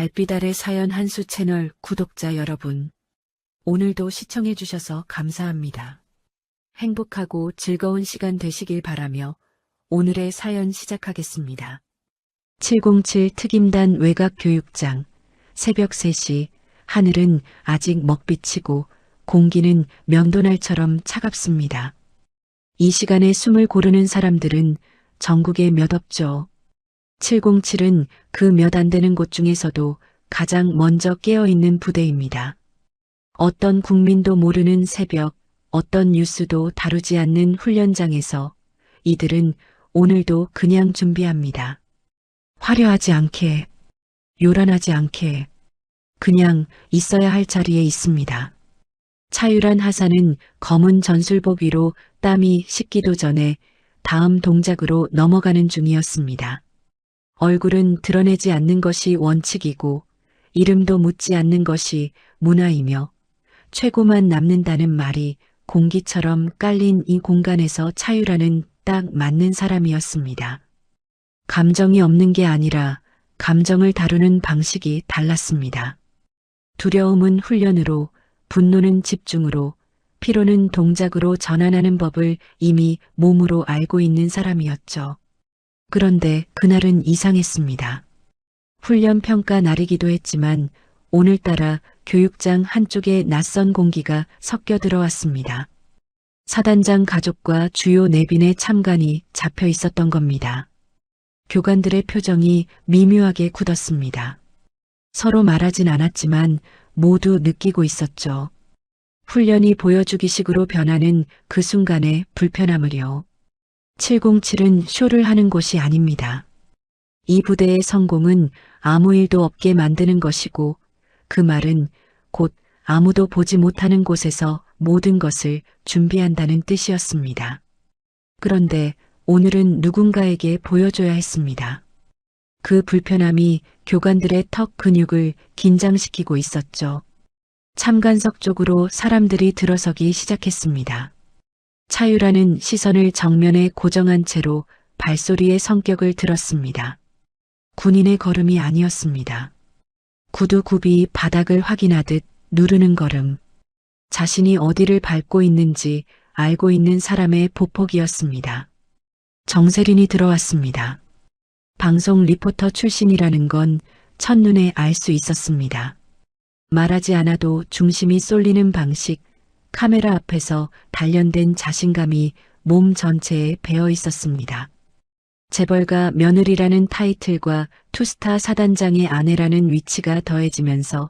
달빛 아래 사연 한수 채널 구독자 여러분, 오늘도 시청해주셔서 감사합니다. 행복하고 즐거운 시간 되시길 바라며 오늘의 사연 시작하겠습니다. 707 특임단 외곽교육장, 새벽 3시, 하늘은 아직 먹비치고 공기는 면도날처럼 차갑습니다. 이 시간에 숨을 고르는 사람들은 전국에 몇 없죠. 707은 그 몇 안 되는 곳 중에서도 가장 먼저 깨어있는 부대입니다. 어떤 국민도 모르는 새벽, 어떤 뉴스도 다루지 않는 훈련장에서 이들은 오늘도 그냥 준비합니다. 화려하지 않게, 요란하지 않게, 그냥 있어야 할 자리에 있습니다. 차유란 하사는 검은 전술복 위로 땀이 식기도 전에 다음 동작으로 넘어가는 중이었습니다. 얼굴은 드러내지 않는 것이 원칙이고 이름도 묻지 않는 것이 문화이며 최고만 남는다는 말이 공기처럼 깔린 이 공간에서 차유라는 딱 맞는 사람이었습니다. 감정이 없는 게 아니라 감정을 다루는 방식이 달랐습니다. 두려움은 훈련으로, 분노는 집중으로, 피로는 동작으로 전환하는 법을 이미 몸으로 알고 있는 사람이었죠. 그런데 그날은 이상했습니다. 훈련 평가 날이기도 했지만 오늘따라 교육장 한쪽에 낯선 공기가 섞여 들어왔습니다. 사단장 가족과 주요 내빈의 참관이 잡혀 있었던 겁니다. 교관들의 표정이 미묘하게 굳었습니다. 서로 말하진 않았지만 모두 느끼고 있었죠. 훈련이 보여주기식으로 변하는 그 순간의 불편함을요. 707은 쇼를 하는 곳이 아닙니다. 이 부대의 성공은 아무 일도 없게 만드는 것이고 그 말은 곧 아무도 보지 못하는 곳에서 모든 것을 준비한다는 뜻이었습니다. 그런데 오늘은 누군가에게 보여줘야 했습니다. 그 불편함이 교관들의 턱 근육을 긴장시키고 있었죠. 참관석 쪽으로 사람들이 들어서기 시작했습니다. 차유라는 시선을 정면에 고정한 채로 발소리의 성격을 들었습니다. 군인의 걸음이 아니었습니다. 구두굽이 바닥을 확인하듯 누르는 걸음. 자신이 어디를 밟고 있는지 알고 있는 사람의 보폭이었습니다. 정세린이 들어왔습니다. 방송 리포터 출신이라는 건 첫눈에 알 수 있었습니다. 말하지 않아도 중심이 쏠리는 방식, 카메라 앞에서 단련된 자신감이 몸 전체에 배어 있었습니다. 재벌가 며느리라는 타이틀과 투스타 사단장의 아내라는 위치가 더해지면서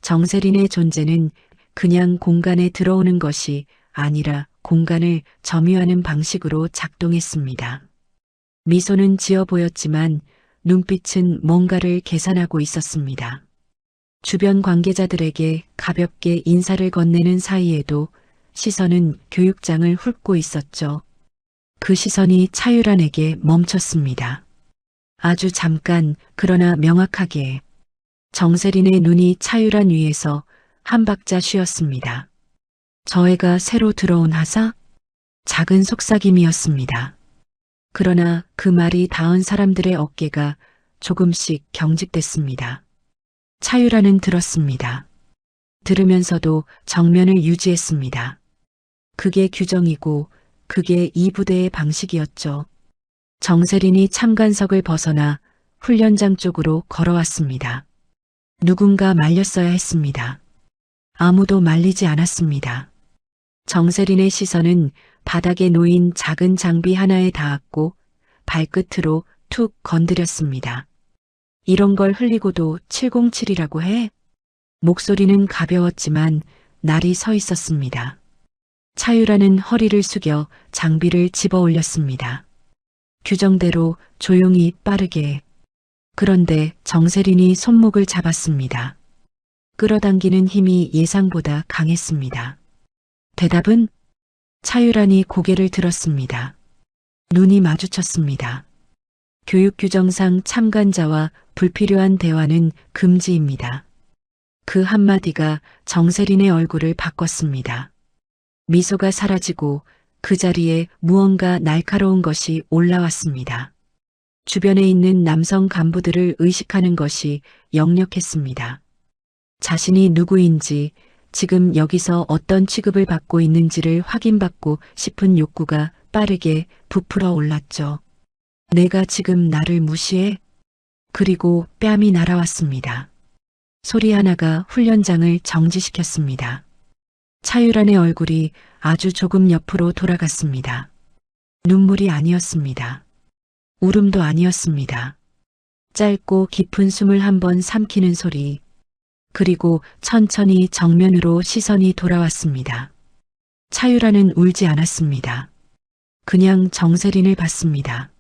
정세린의 존재는 그냥 공간에 들어오는 것이 아니라 공간을 점유하는 방식으로 작동했습니다. 미소는 지어 보였지만 눈빛은 뭔가를 계산하고 있었습니다. 주변 관계자들에게 가볍게 인사를 건네는 사이에도 시선은 교육장을 훑고 있었죠. 그 시선이 차유란에게 멈췄습니다. 아주 잠깐, 그러나 명확하게. 정세린의 눈이 차유란 위에서 한 박자 쉬었습니다. 저 애가 새로 들어온 하사? 작은 속삭임이었습니다. 그러나 그 말이 닿은 사람들의 어깨가 조금씩 경직됐습니다. 차유라는 들었습니다. 들으면서도 정면을 유지했습니다. 그게 규정이고 그게 이 부대의 방식이었죠. 정세린이 참관석을 벗어나 훈련장 쪽으로 걸어왔습니다. 누군가 말렸어야 했습니다. 아무도 말리지 않았습니다. 정세린의 시선은 바닥에 놓인 작은 장비 하나에 닿았고 발끝으로 툭 건드렸습니다. 이런 걸 흘리고도 707이라고 해? 목소리는 가벼웠지만 날이 서 있었습니다. 차유라는 허리를 숙여 장비를 집어 올렸습니다. 규정대로 조용히 빠르게. 그런데 정세린이 손목을 잡았습니다. 끌어당기는 힘이 예상보다 강했습니다. 대답은? 차유란이 고개를 들었습니다. 눈이 마주쳤습니다. 교육규정상 참관자와 불필요한 대화는 금지입니다. 그 한마디가 정세린의 얼굴을 바꿨습니다. 미소가 사라지고 그 자리에 무언가 날카로운 것이 올라왔습니다. 주변에 있는 남성 간부들을 의식하는 것이 역력했습니다. 자신이 누구인지, 지금 여기서 어떤 취급을 받고 있는지를 확인받고 싶은 욕구가 빠르게 부풀어 올랐죠. 내가 지금 나를 무시해? 그리고 뺨이 날아왔습니다. 소리 하나가 훈련장을 정지시켰습니다. 차유란의 얼굴이 아주 조금 옆으로 돌아갔습니다. 눈물이 아니었습니다. 울음도 아니었습니다. 짧고 깊은 숨을 한번 삼키는 소리, 그리고 천천히 정면으로 시선이 돌아왔습니다. 차유란은 울지 않았습니다. 그냥 정세린을 봤습니다.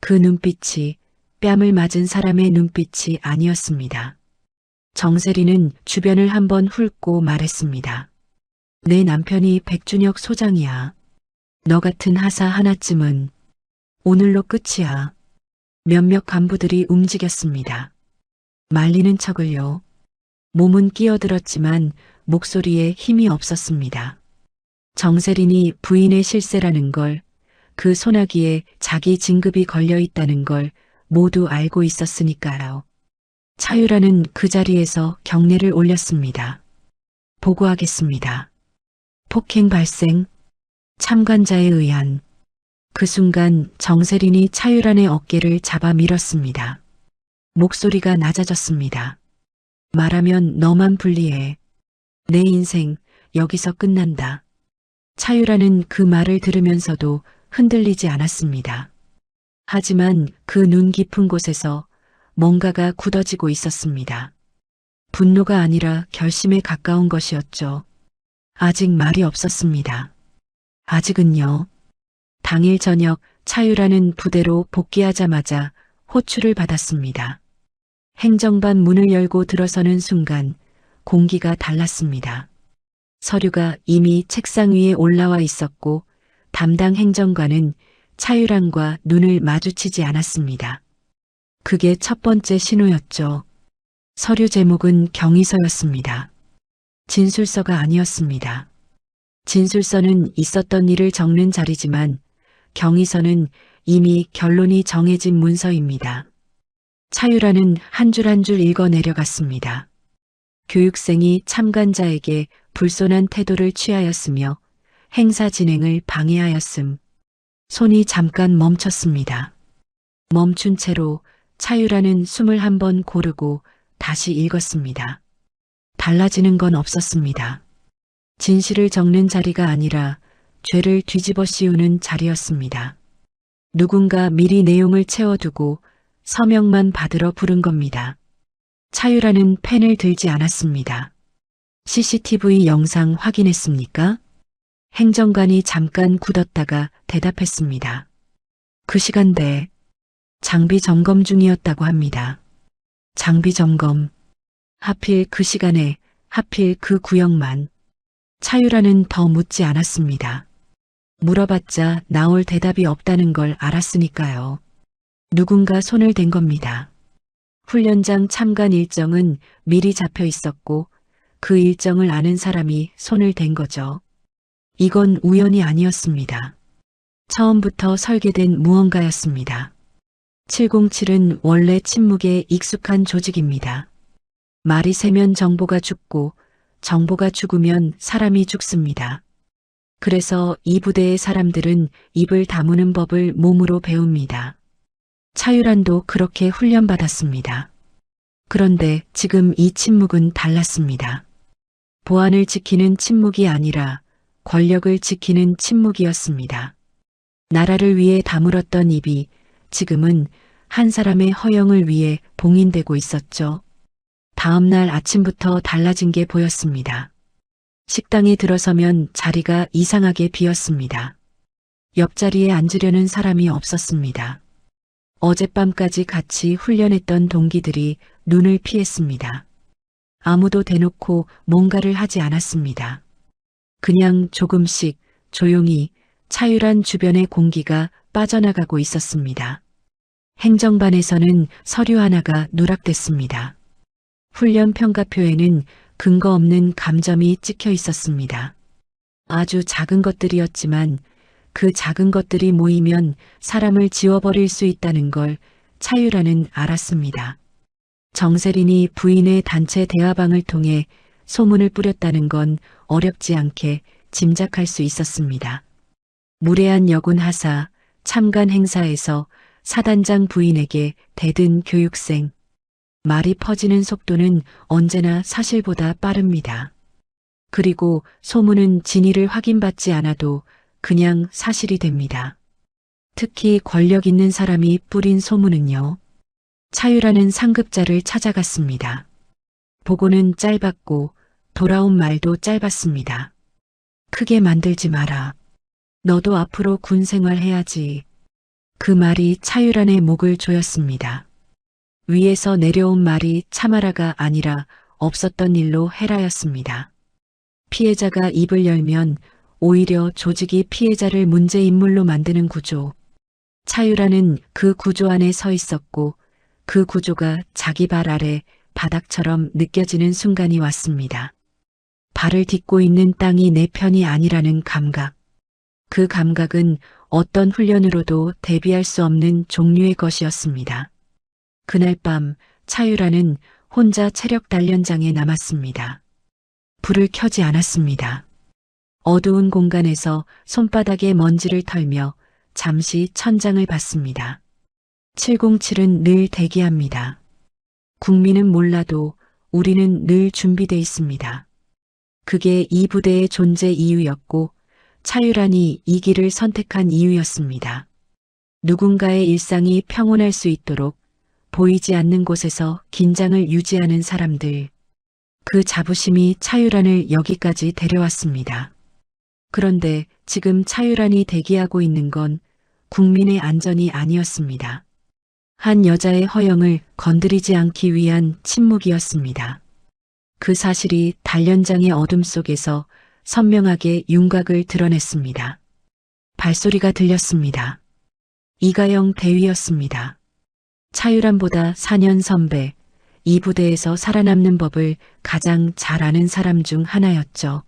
그 눈빛이 뺨을 맞은 사람의 눈빛이 아니었습니다. 정세린은 주변을 한번 훑고 말했습니다. 내 남편이 백준혁 소장이야. 너 같은 하사 하나쯤은 오늘로 끝이야. 몇몇 간부들이 움직였습니다. 말리는 척을요. 몸은 끼어들었지만 목소리에 힘이 없었습니다. 정세린이 부인의 실세라는 걸, 그 소나기에 자기 진급이 걸려 있다는 걸 모두 알고 있었으니까요. 차유라는 그 자리에서 경례를 올렸습니다. 보고하겠습니다. 폭행 발생, 참관자에 의한. 그 순간 정세린이 차유란의 어깨를 잡아 밀었습니다. 목소리가 낮아졌습니다. 말하면 너만 불리해. 내 인생 여기서 끝난다. 차유란은 그 말을 들으면서도 흔들리지 않았습니다. 하지만 그 눈 깊은 곳에서 뭔가가 굳어지고 있었습니다. 분노가 아니라 결심에 가까운 것이었죠. 아직 말이 없었습니다. 아직은요. 당일 저녁 차유라는 부대로 복귀하자마자 호출을 받았습니다. 행정반 문을 열고 들어서는 순간 공기가 달랐습니다. 서류가 이미 책상 위에 올라와 있었고 담당 행정관은 차유란과 눈을 마주치지 않았습니다. 그게 첫 번째 신호였죠. 서류 제목은 경위서였습니다. 진술서가 아니었습니다. 진술서는 있었던 일을 적는 자리지만 경위서는 이미 결론이 정해진 문서입니다. 차유란은 한 줄 한 줄 읽어 내려갔습니다. 교육생이 참관자에게 불손한 태도를 취하였으며 행사 진행을 방해하였음. 손이 잠깐 멈췄습니다. 멈춘 채로 차유란은 숨을 한번 고르고 다시 읽었습니다. 달라지는 건 없었습니다. 진실을 적는 자리가 아니라 죄를 뒤집어 씌우는 자리였습니다. 누군가 미리 내용을 채워두고 서명만 받으러 부른 겁니다. 차유란은 펜을 들지 않았습니다. CCTV 영상 확인했습니까? 행정관이 잠깐 굳었다가 대답했습니다. 그 시간대 장비 점검 중이었다고 합니다. 장비 점검. 하필 그 시간에, 하필 그 구역만. 차유란은 더 묻지 않았습니다. 물어봤자 나올 대답이 없다는 걸 알았으니까요. 누군가 손을 댄 겁니다. 훈련장 참관 일정은 미리 잡혀 있었고 그 일정을 아는 사람이 손을 댄 거죠. 이건 우연이 아니었습니다. 처음부터 설계된 무언가였습니다. 707은 원래 침묵에 익숙한 조직입니다. 말이 새면 정보가 죽고 정보가 죽으면 사람이 죽습니다. 그래서 이 부대의 사람들은 입을 다무는 법을 몸으로 배웁니다. 차유란도 그렇게 훈련받았습니다. 그런데 지금 이 침묵은 달랐습니다. 보안을 지키는 침묵이 아니라 권력을 지키는 침묵이었습니다. 나라를 위해 다물었던 입이 지금은 한 사람의 허영을 위해 봉인되고 있었죠. 다음 날 아침부터 달라진 게 보였습니다. 식당에 들어서면 자리가 이상하게 비었습니다. 옆자리에 앉으려는 사람이 없었습니다. 어젯밤까지 같이 훈련했던 동기들이 눈을 피했습니다. 아무도 대놓고 뭔가를 하지 않았습니다. 그냥 조금씩 조용히 차유란 주변의 공기가 빠져나가고 있었습니다. 행정반에서는 서류 하나가 누락됐습니다. 훈련 평가표에는 근거 없는 감점이 찍혀 있었습니다. 아주 작은 것들이었지만 그 작은 것들이 모이면 사람을 지워버릴 수 있다는 걸 차유라는 알았습니다. 정세린이 부인의 단체 대화방을 통해 소문을 뿌렸다는 건 어렵지 않게 짐작할 수 있었습니다. 무례한 여군 하사, 참관 행사에서 사단장 부인에게 대든 교육생. 말이 퍼지는 속도는 언제나 사실보다 빠릅니다. 그리고 소문은 진위를 확인받지 않아도 그냥 사실이 됩니다. 특히 권력 있는 사람이 뿌린 소문은요. 차유라는 상급자를 찾아갔습니다. 보고는 짧았고 돌아온 말도 짧았습니다. 크게 만들지 마라. 너도 앞으로 군 생활해야지. 그 말이 차유란의 목을 조였습니다. 위에서 내려온 말이 참아라가 아니라 없었던 일로 해라였습니다. 피해자가 입을 열면 오히려 조직이 피해자를 문제 인물로 만드는 구조. 차유란은 그 구조 안에 서 있었고 그 구조가 자기 발 아래 바닥처럼 느껴지는 순간이 왔습니다. 발을 딛고 있는 땅이 내 편이 아니라는 감각. 그 감각은 어떤 훈련으로도 대비할 수 없는 종류의 것이었습니다. 그날 밤 차유라는 혼자 체력 단련장에 남았습니다. 불을 켜지 않았습니다. 어두운 공간에서 손바닥에 먼지를 털며 잠시 천장을 봤습니다. 707은 늘 대기합니다. 국민은 몰라도 우리는 늘 준비돼 있습니다. 그게 이 부대의 존재 이유였고 차유란이 이 길을 선택한 이유였습니다. 누군가의 일상이 평온할 수 있도록 보이지 않는 곳에서 긴장을 유지하는 사람들. 그 자부심이 차유란을 여기까지 데려왔습니다. 그런데 지금 차유란이 대기하고 있는 건 국민의 안전이 아니었습니다. 한 여자의 허영을 건드리지 않기 위한 침묵이었습니다. 그 사실이 단련장의 어둠 속에서 선명하게 윤곽을 드러냈습니다. 발소리가 들렸습니다. 이가영 대위였습니다. 차유란보다 4년 선배, 이 부대에서 살아남는 법을 가장 잘 아는 사람 중 하나였죠.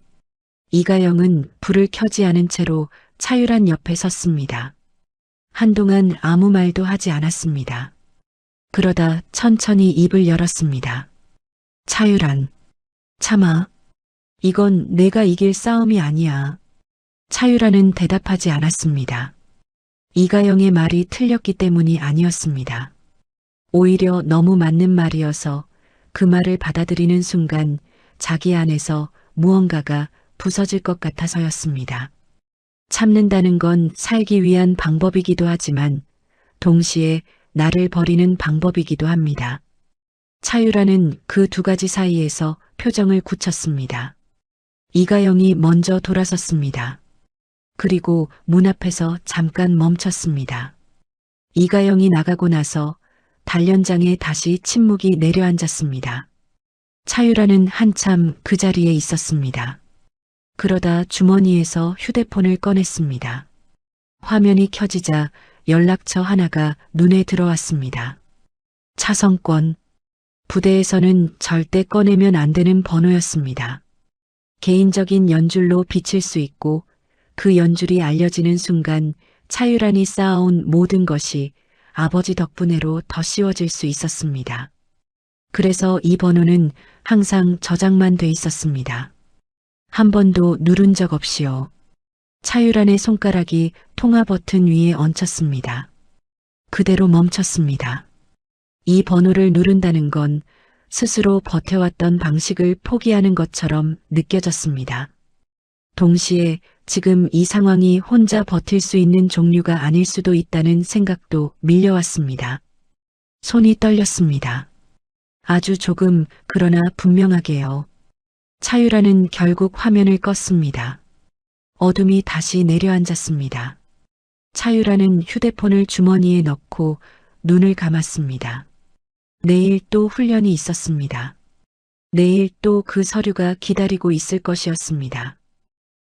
이가영은 불을 켜지 않은 채로 차유란 옆에 섰습니다. 한동안 아무 말도 하지 않았습니다. 그러다 천천히 입을 열었습니다. 차유란, 참아. 이건 내가 이길 싸움이 아니야. 차유란은 대답하지 않았습니다. 이가영의 말이 틀렸기 때문이 아니었습니다. 오히려 너무 맞는 말이어서 그 말을 받아들이는 순간 자기 안에서 무언가가 부서질 것 같아서였습니다. 참는다는 건 살기 위한 방법이기도 하지만 동시에 나를 버리는 방법이기도 합니다. 차유란은 그 두 가지 사이에서 표정을 굳혔습니다. 이가영이 먼저 돌아섰습니다. 그리고 문 앞에서 잠깐 멈췄습니다. 이가영이 나가고 나서 단련장에 다시 침묵이 내려앉았습니다. 차유란은 한참 그 자리에 있었습니다. 그러다 주머니에서 휴대폰을 꺼냈습니다. 화면이 켜지자 연락처 하나가 눈에 들어왔습니다. 차성권. 부대에서는 절대 꺼내면 안 되는 번호였습니다. 개인적인 연줄로 비칠 수 있고 그 연줄이 알려지는 순간 차유란이 쌓아온 모든 것이 아버지 덕분에로 더 쉬워질 수 있었습니다. 그래서 이 번호는 항상 저장만 돼 있었습니다. 한 번도 누른 적 없이요. 차유란의 손가락이 통화 버튼 위에 얹혔습니다. 그대로 멈췄습니다. 이 번호를 누른다는 건 스스로 버텨왔던 방식을 포기하는 것처럼 느껴졌습니다. 동시에 지금 이 상황이 혼자 버틸 수 있는 종류가 아닐 수도 있다는 생각도 밀려왔습니다. 손이 떨렸습니다. 아주 조금, 그러나 분명하게요. 차유란은 결국 화면을 껐습니다. 어둠이 다시 내려앉았습니다. 차유란은 휴대폰을 주머니에 넣고 눈을 감았습니다. 내일 또 훈련이 있었습니다. 내일 또 그 서류가 기다리고 있을 것이었습니다.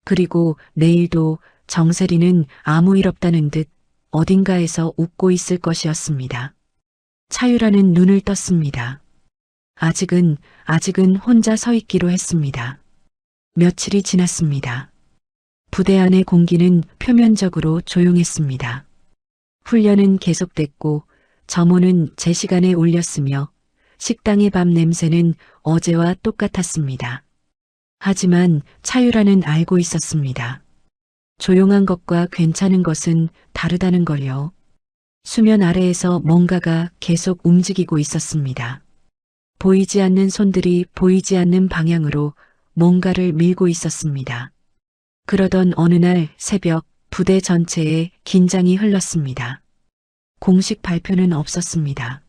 그리고 내일도 정세리는 아무 일 없다는 듯 어딘가에서 웃고 있을 것이었습니다. 차유란은 눈을 떴습니다. 아직은 혼자 서 있기로 했습니다. 며칠이 지났습니다. 부대 안의 공기는 표면적으로 조용했습니다. 훈련은 계속됐고 점호는 제 시간에 울렸으며 식당의 밥 냄새는 어제와 똑같았습니다. 하지만 차유라는 알고 있었습니다. 조용한 것과 괜찮은 것은 다르다는 걸요. 수면 아래에서 뭔가가 계속 움직이고 있었습니다. 보이지 않는 손들이 보이지 않는 방향으로 뭔가를 밀고 있었습니다. 그러던 어느 날 새벽 부대 전체에 긴장이 흘렀습니다. 공식 발표는 없었습니다.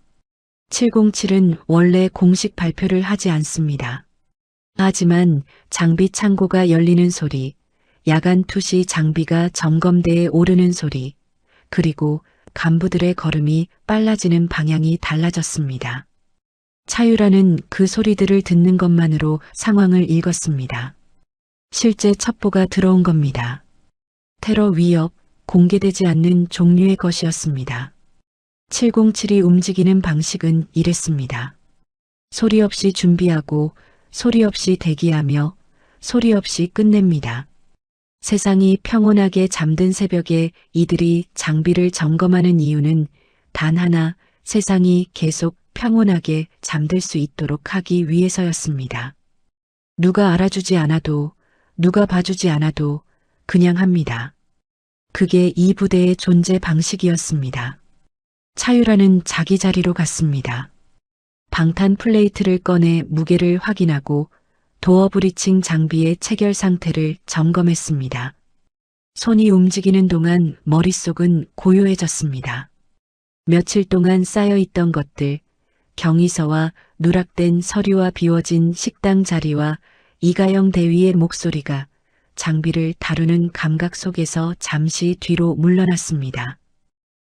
707은 원래 공식 발표를 하지 않습니다. 하지만 장비 창고가 열리는 소리, 야간 투시 장비가 점검대에 오르는 소리, 그리고 간부들의 걸음이 빨라지는 방향이 달라졌습니다. 차유라는 그 소리들을 듣는 것만으로 상황을 읽었습니다. 실제 첩보가 들어온 겁니다. 테러 위협, 공개되지 않는 종류의 것이었습니다. 707이 움직이는 방식은 이랬습니다. 소리 없이 준비하고 소리 없이 대기하며 소리 없이 끝냅니다. 세상이 평온하게 잠든 새벽에 이들이 장비를 점검하는 이유는 단 하나, 세상이 계속 평온하게 잠들 수 있도록 하기 위해서였습니다. 누가 알아주지 않아도, 누가 봐주지 않아도 그냥 합니다. 그게 이 부대의 존재 방식이었습니다. 차유라는 자기 자리로 갔습니다. 방탄 플레이트를 꺼내 무게를 확인하고 도어 브리칭 장비의 체결 상태를 점검했습니다. 손이 움직이는 동안 머릿속은 고요해졌습니다. 며칠 동안 쌓여있던 것들, 경위서와 누락된 서류와 비워진 식당 자리와 이가영 대위의 목소리가 장비를 다루는 감각 속에서 잠시 뒤로 물러났습니다.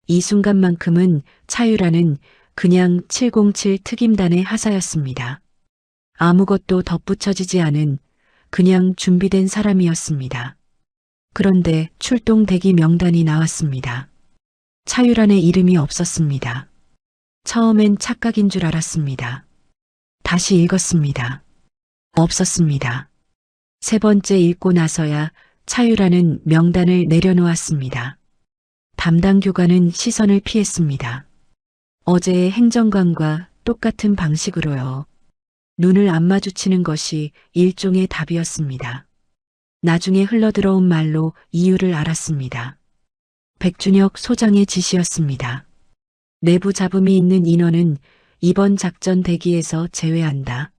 이 순간만큼은 차유라는 그냥 707 특임단의 하사였습니다. 아무것도 덧붙여지지 않은 그냥 준비된 사람이었습니다. 그런데 출동 대기 명단이 나왔습니다. 차유란의 이름이 없었습니다. 처음엔 착각인 줄 알았습니다. 다시 읽었습니다. 없었습니다. 세 번째 읽고 나서야 차유란은 명단을 내려놓았습니다. 담당 교관은 시선을 피했습니다. 어제의 행정관과 똑같은 방식으로요. 눈을 안 마주치는 것이 일종의 답이었습니다. 나중에 흘러들어온 말로 이유를 알았습니다. 백준혁 소장의 지시였습니다. 내부 잡음이 있는 인원은 이번 작전 대기에서 제외한다.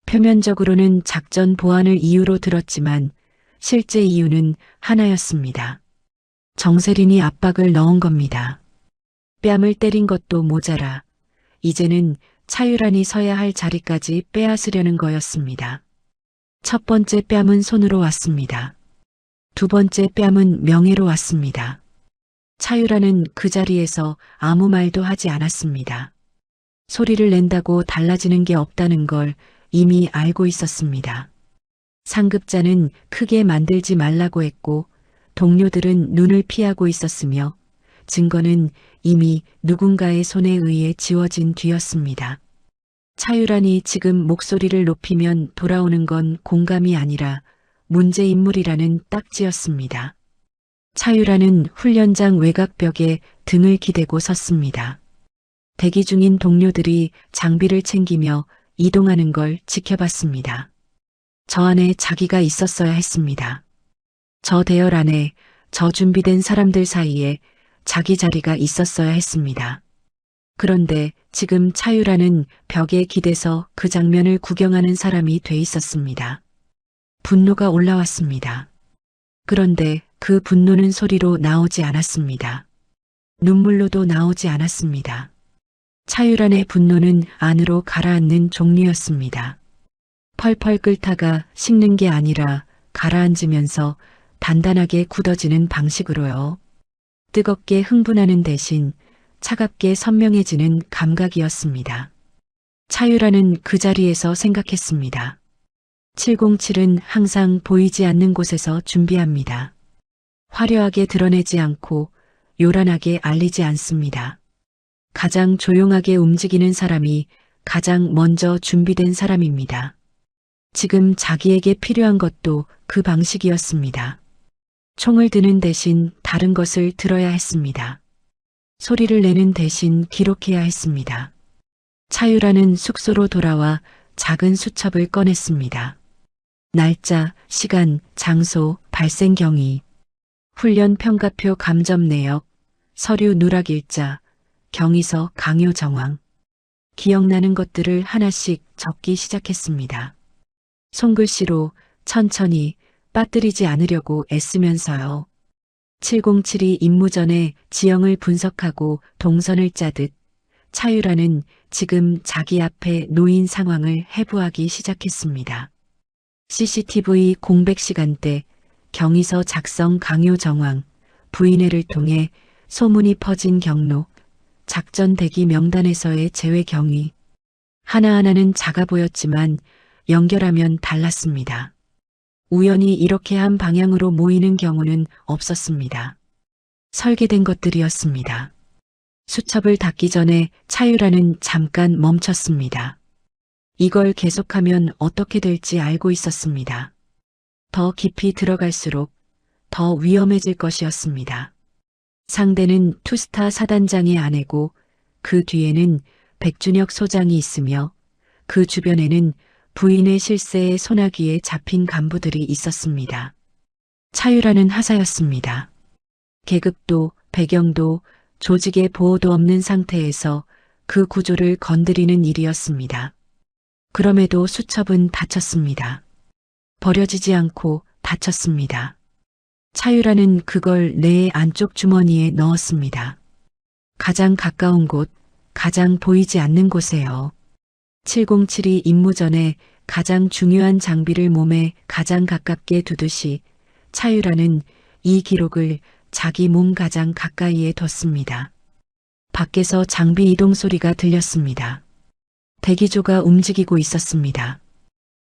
표면적으로는 작전 보완을 이유로 들었지만 실제 이유는 하나였습니다. 정세린이 압박을 넣은 겁니다. 뺨을 때린 것도 모자라 이제는 차유란이 서야 할 자리까지 빼앗으려는 거였습니다. 첫 번째 뺨은 손으로 왔습니다. 두 번째 뺨은 명예로 왔습니다. 차유란은 그 자리에서 아무 말도 하지 않았습니다. 소리를 낸다고 달라지는 게 없다는 걸 이미 알고 있었습니다. 상급자는 크게 만들지 말라고 했고 동료들은 눈을 피하고 있었으며 증거는 이미 누군가의 손에 의해 지워진 뒤였습니다. 차유란이 지금 목소리를 높이면 돌아오는 건 공감이 아니라 문제인물이라는 딱지였습니다. 차유란은 훈련장 외곽벽에 등을 기대고 섰습니다. 대기 중인 동료들이 장비를 챙기며 이동하는 걸 지켜봤습니다. 저 안에 자기가 있었어야 했습니다. 저 대열 안에 저 준비된 사람들 사이에 자기 자리가 있었어야 했습니다. 그런데 지금 차유라는 벽에 기대서 그 장면을 구경하는 사람이 돼 있었습니다. 분노가 올라왔습니다. 그런데 그 분노는 소리로 나오지 않았습니다. 눈물로도 나오지 않았습니다. 차유란의 분노는 안으로 가라앉는 종류였습니다. 펄펄 끓다가 식는 게 아니라 가라앉으면서 단단하게 굳어지는 방식으로요. 뜨겁게 흥분하는 대신 차갑게 선명해지는 감각이었습니다. 차유라는 그 자리에서 생각했습니다. 707은 항상 보이지 않는 곳에서 준비합니다. 화려하게 드러내지 않고 요란하게 알리지 않습니다. 가장 조용하게 움직이는 사람이 가장 먼저 준비된 사람입니다. 지금 자기에게 필요한 것도 그 방식이었습니다. 총을 드는 대신 다른 것을 들어야 했습니다. 소리를 내는 대신 기록해야 했습니다. 차유라는 숙소로 돌아와 작은 수첩을 꺼냈습니다. 날짜, 시간, 장소, 발생 경위, 훈련 평가표 감점 내역, 서류 누락 일자, 경위서 강요 정황. 기억나는 것들을 하나씩 적기 시작했습니다. 손글씨로 천천히 빠뜨리지 않으려고 애쓰면서요. 707이 임무 전에 지형을 분석하고 동선을 짜듯 차유라는 지금 자기 앞에 놓인 상황을 해부하기 시작했습니다. CCTV 공백 시간대, 경위서 작성 강요 정황, 부인회를 통해 소문이 퍼진 경로, 작전 대기 명단에서의 제외 경위. 하나하나는 작아 보였지만 연결하면 달랐습니다. 우연히 이렇게 한 방향으로 모이는 경우는 없었습니다. 설계된 것들이었습니다. 수첩을 닫기 전에 차유라는 잠깐 멈췄습니다. 이걸 계속하면 어떻게 될지 알고 있었습니다. 더 깊이 들어갈수록 더 위험해질 것이었습니다. 상대는 투스타 사단장의 아내고 그 뒤에는 백준혁 소장이 있으며 그 주변에는 부인의 실세에 소나기에 잡힌 간부들이 있었습니다. 차유라는 하사였습니다. 계급도 배경도 조직의 보호도 없는 상태에서 그 구조를 건드리는 일이었습니다. 그럼에도 수첩은 닫혔습니다. 버려지지 않고 닫혔습니다. 차유라는 그걸 내 안쪽 주머니에 넣었습니다. 가장 가까운 곳, 가장 보이지 않는 곳에요. 707이 임무 전에 가장 중요한 장비를 몸에 가장 가깝게 두듯이 차유라는 이 기록을 자기 몸 가장 가까이에 뒀습니다. 밖에서 장비 이동 소리가 들렸습니다. 대기조가 움직이고 있었습니다.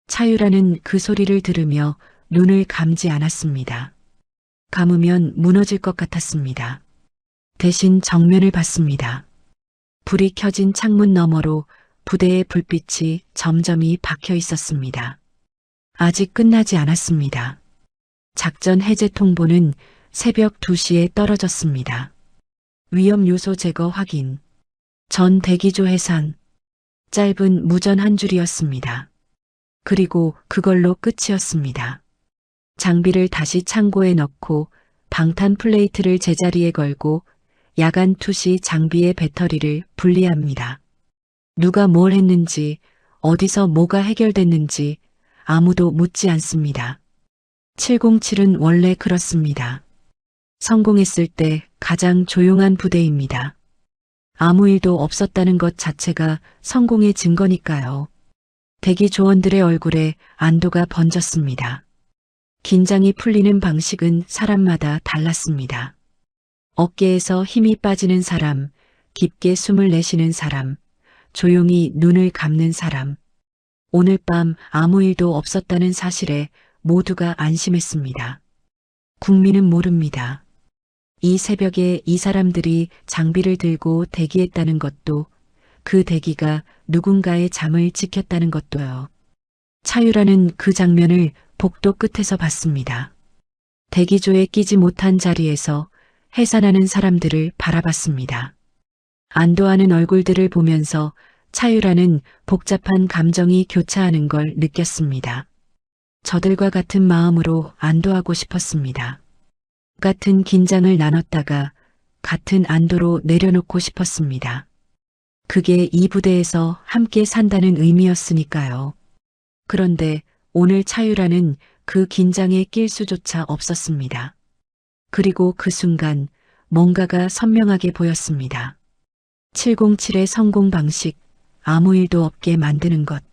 차유라는 그 소리를 들으며 눈을 감지 않았습니다. 감으면 무너질 것 같았습니다. 대신 정면을 봤습니다. 불이 켜진 창문 너머로 부대의 불빛이 점점이 박혀 있었습니다. 아직 끝나지 않았습니다. 작전 해제 통보는 새벽 2시에 떨어졌습니다. 위험 요소 제거 확인. 전 대기조 해산. 짧은 무전 한 줄이었습니다. 그리고 그걸로 끝이었습니다. 장비를 다시 창고에 넣고 방탄 플레이트를 제자리에 걸고 야간 투시 장비의 배터리를 분리합니다. 누가 뭘 했는지, 어디서 뭐가 해결됐는지 아무도 묻지 않습니다. 707은 원래 그렇습니다. 성공했을 때 가장 조용한 부대입니다. 아무 일도 없었다는 것 자체가 성공의 증거니까요. 대기 조원들의 얼굴에 안도가 번졌습니다. 긴장이 풀리는 방식은 사람마다 달랐습니다. 어깨에서 힘이 빠지는 사람, 깊게 숨을 내쉬는 사람, 조용히 눈을 감는 사람. 오늘 밤 아무 일도 없었다는 사실에 모두가 안심했습니다. 국민은 모릅니다. 이 새벽에 이 사람들이 장비를 들고 대기했다는 것도, 그 대기가 누군가의 잠을 지켰다는 것도요. 차유라는 그 장면을 복도 끝에서 봤습니다. 대기조에 끼지 못한 자리에서 해산하는 사람들을 바라봤습니다. 안도하는 얼굴들을 보면서 차유라는 복잡한 감정이 교차하는 걸 느꼈습니다. 저들과 같은 마음으로 안도하고 싶었습니다. 같은 긴장을 나눴다가 같은 안도로 내려놓고 싶었습니다. 그게 이 부대에서 함께 산다는 의미였으니까요. 그런데 오늘 차유라는 그 긴장에 낄 수조차 없었습니다. 그리고 그 순간 뭔가가 선명하게 보였습니다. 707의 성공 방식, 아무 일도 없게 만드는 것.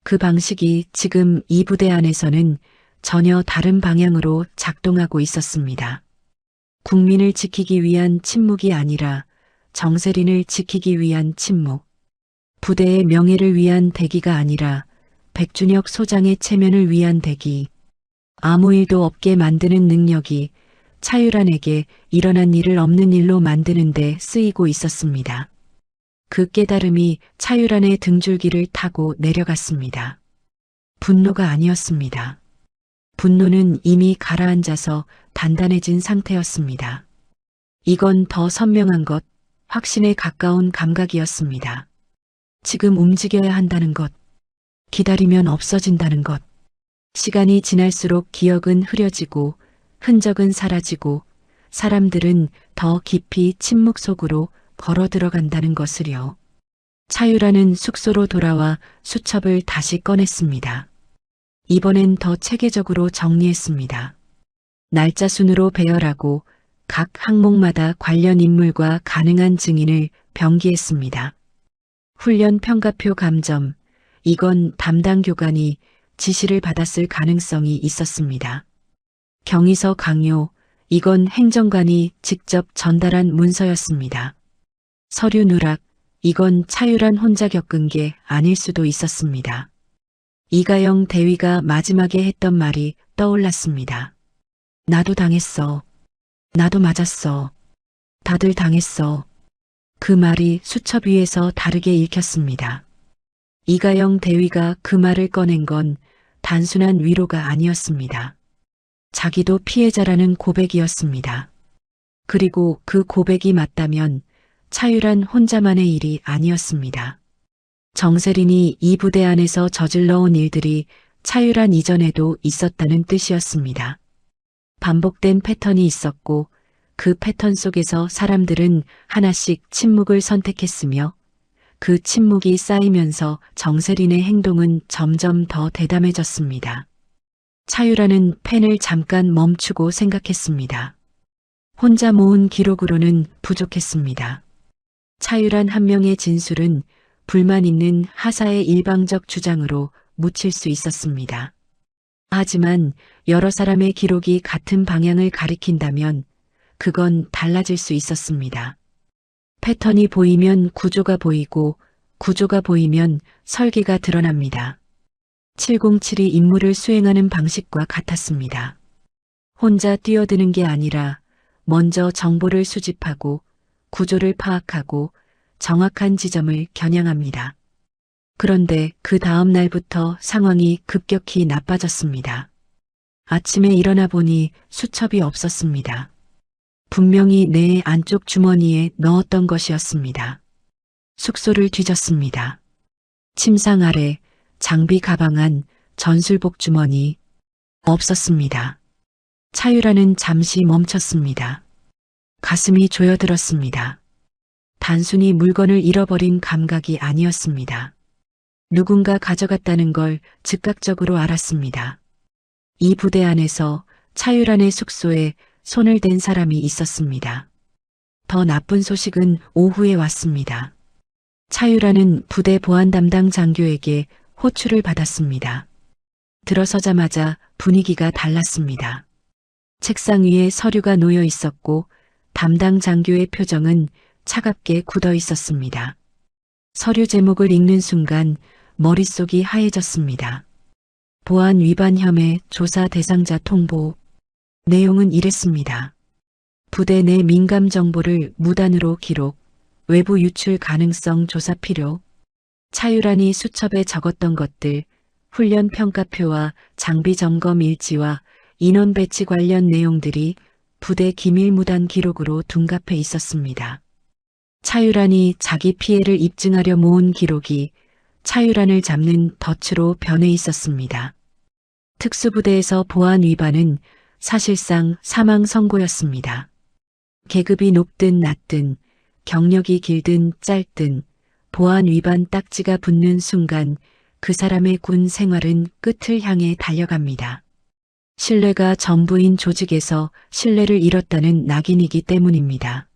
그 방식이 지금 이 부대 안에서는 전혀 다른 방향으로 작동하고 있었습니다. 국민을 지키기 위한 침묵이 아니라 정세린을 지키기 위한 침묵. 부대의 명예를 위한 대기가 아니라 백준혁 소장의 체면을 위한 대기. 아무 일도 없게 만드는 능력이 차유란에게 일어난 일을 없는 일로 만드는 데 쓰이고 있었습니다. 그 깨달음이 차유란의 등줄기를 타고 내려갔습니다. 분노가 아니었습니다. 분노는 이미 가라앉아서 단단해진 상태였습니다. 이건 더 선명한 것, 확신에 가까운 감각이었습니다. 지금 움직여야 한다는 것, 기다리면 없어진다는 것. 시간이 지날수록 기억은 흐려지고 흔적은 사라지고 사람들은 더 깊이 침묵 속으로 걸어 들어간다는 것을요. 차유라는 숙소로 돌아와 수첩을 다시 꺼냈습니다. 이번엔 더 체계적으로 정리했습니다. 날짜 순으로 배열하고 각 항목마다 관련 인물과 가능한 증인을 병기했습니다. 훈련 평가표 감점, 이건 담당 교관이 지시를 받았을 가능성이 있었습니다. 경위서 강요, 이건 행정관이 직접 전달한 문서였습니다. 서류 누락, 이건 차유란 혼자 겪은 게 아닐 수도 있었습니다. 이가영 대위가 마지막에 했던 말이 떠올랐습니다. 나도 당했어. 나도 맞았어. 다들 당했어. 그 말이 수첩 위에서 다르게 읽혔습니다. 이가영 대위가 그 말을 꺼낸 건 단순한 위로가 아니었습니다. 자기도 피해자라는 고백이었습니다. 그리고 그 고백이 맞다면 차유란 혼자만의 일이 아니었습니다. 정세린이 이 부대 안에서 저질러온 일들이 차유란 이전에도 있었다는 뜻이었습니다. 반복된 패턴이 있었고 그 패턴 속에서 사람들은 하나씩 침묵을 선택했으며 그 침묵이 쌓이면서 정세린의 행동은 점점 더 대담해졌습니다. 차유라는 펜을 잠깐 멈추고 생각했습니다. 혼자 모은 기록으로는 부족했습니다. 차유란 한 명의 진술은 불만 있는 하사의 일방적 주장으로 묻힐 수 있었습니다. 하지만 여러 사람의 기록이 같은 방향을 가리킨다면 그건 달라질 수 있었습니다. 패턴이 보이면 구조가 보이고 구조가 보이면 설계가 드러납니다. 707이 임무를 수행하는 방식과 같았습니다. 혼자 뛰어드는 게 아니라 먼저 정보를 수집하고 구조를 파악하고 정확한 지점을 겨냥합니다. 그런데 그 다음 날부터 상황이 급격히 나빠졌습니다. 아침에 일어나 보니 수첩이 없었습니다. 분명히 내 안쪽 주머니에 넣었던 것이었습니다. 숙소를 뒤졌습니다. 침상 아래, 장비 가방 안, 전술복 주머니 없었습니다. 차유라는 잠시 멈췄습니다. 가슴이 조여들었습니다. 단순히 물건을 잃어버린 감각이 아니었습니다. 누군가 가져갔다는 걸 즉각적으로 알았습니다. 이 부대 안에서 차유란의 숙소에 손을 댄 사람이 있었습니다. 더 나쁜 소식은 오후에 왔습니다. 차유란은 부대 보안 담당 장교에게 호출을 받았습니다. 들어서자마자 분위기가 달랐습니다. 책상 위에 서류가 놓여 있었고 담당 장교의 표정은 차갑게 굳어 있었습니다. 서류 제목을 읽는 순간 머릿속이 하얘졌습니다. 보안 위반 혐의 조사 대상자 통보. 내용은 이랬습니다. 부대 내 민감 정보를 무단으로 기록, 외부 유출 가능성 조사 필요. 차유란이 수첩에 적었던 것들, 훈련 평가표와 장비 점검 일지와 인원 배치 관련 내용들이 부대 기밀 무단 기록으로 둔갑해 있었습니다. 차유란이 자기 피해를 입증하려 모은 기록이 차유란을 잡는 덫으로 변해 있었습니다. 특수부대에서 보안 위반은 사실상 사망 선고였습니다. 계급이 높든 낮든 경력이 길든 짧든 보안 위반 딱지가 붙는 순간 그 사람의 군 생활은 끝을 향해 달려갑니다. 신뢰가 전부인 조직에서 신뢰를 잃었다는 낙인이기 때문입니다.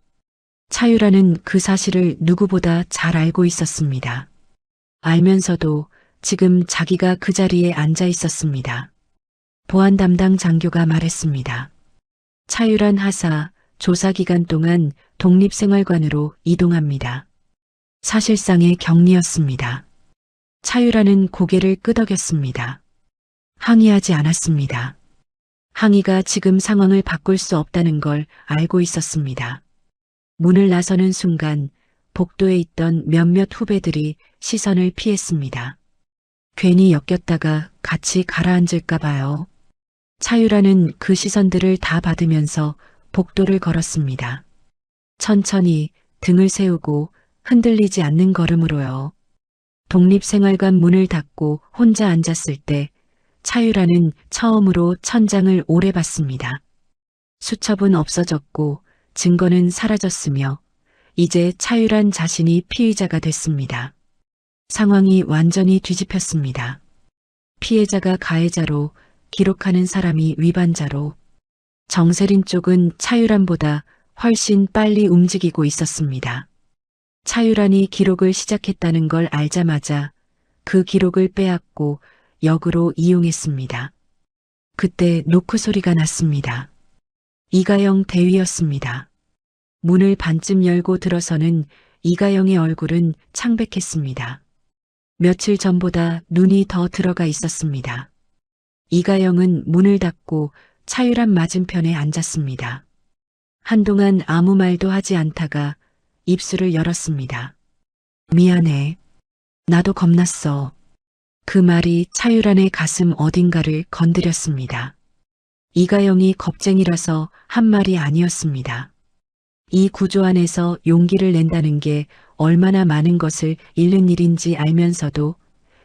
차유라는 그 사실을 누구보다 잘 알고 있었습니다. 알면서도 지금 자기가 그 자리에 앉아 있었습니다. 보안 담당 장교가 말했습니다. 차유란 하사 조사 기간 동안 독립생활관으로 이동합니다. 사실상의 격리였습니다. 차유란은 고개를 끄덕였습니다. 항의하지 않았습니다. 항의가 지금 상황을 바꿀 수 없다는 걸 알고 있었습니다. 문을 나서는 순간 복도에 있던 몇몇 후배들이 시선을 피했습니다. 괜히 엮였다가 같이 가라앉을까 봐요. 차유라는 그 시선들을 다 받으면서 복도를 걸었습니다. 천천히 등을 세우고 흔들리지 않는 걸음으로요. 독립생활관 문을 닫고 혼자 앉았을 때 차유라는 처음으로 천장을 오래 봤습니다. 수첩은 없어졌고 증거는 사라졌으며 이제 차유란 자신이 피의자가 됐습니다. 상황이 완전히 뒤집혔습니다. 피해자가 가해자로, 기록하는 사람이 위반자로. 정세린 쪽은 차유란보다 훨씬 빨리 움직이고 있었습니다. 차유란이 기록을 시작했다는 걸 알자마자 그 기록을 빼앗고 역으로 이용했습니다. 그때 노크 소리가 났습니다. 이가영 대위였습니다. 문을 반쯤 열고 들어서는 이가영의 얼굴은 창백했습니다. 며칠 전보다 눈이 더 들어가 있었습니다. 이가영은 문을 닫고 차유란 맞은편에 앉았습니다. 한동안 아무 말도 하지 않다가 입술을 열었습니다. 미안해. 나도 겁났어. 그 말이 차유란의 가슴 어딘가를 건드렸습니다. 이가영이 겁쟁이라서 한 말이 아니었습니다. 이 구조 안에서 용기를 낸다는 게 얼마나 많은 것을 잃는 일인지 알면서도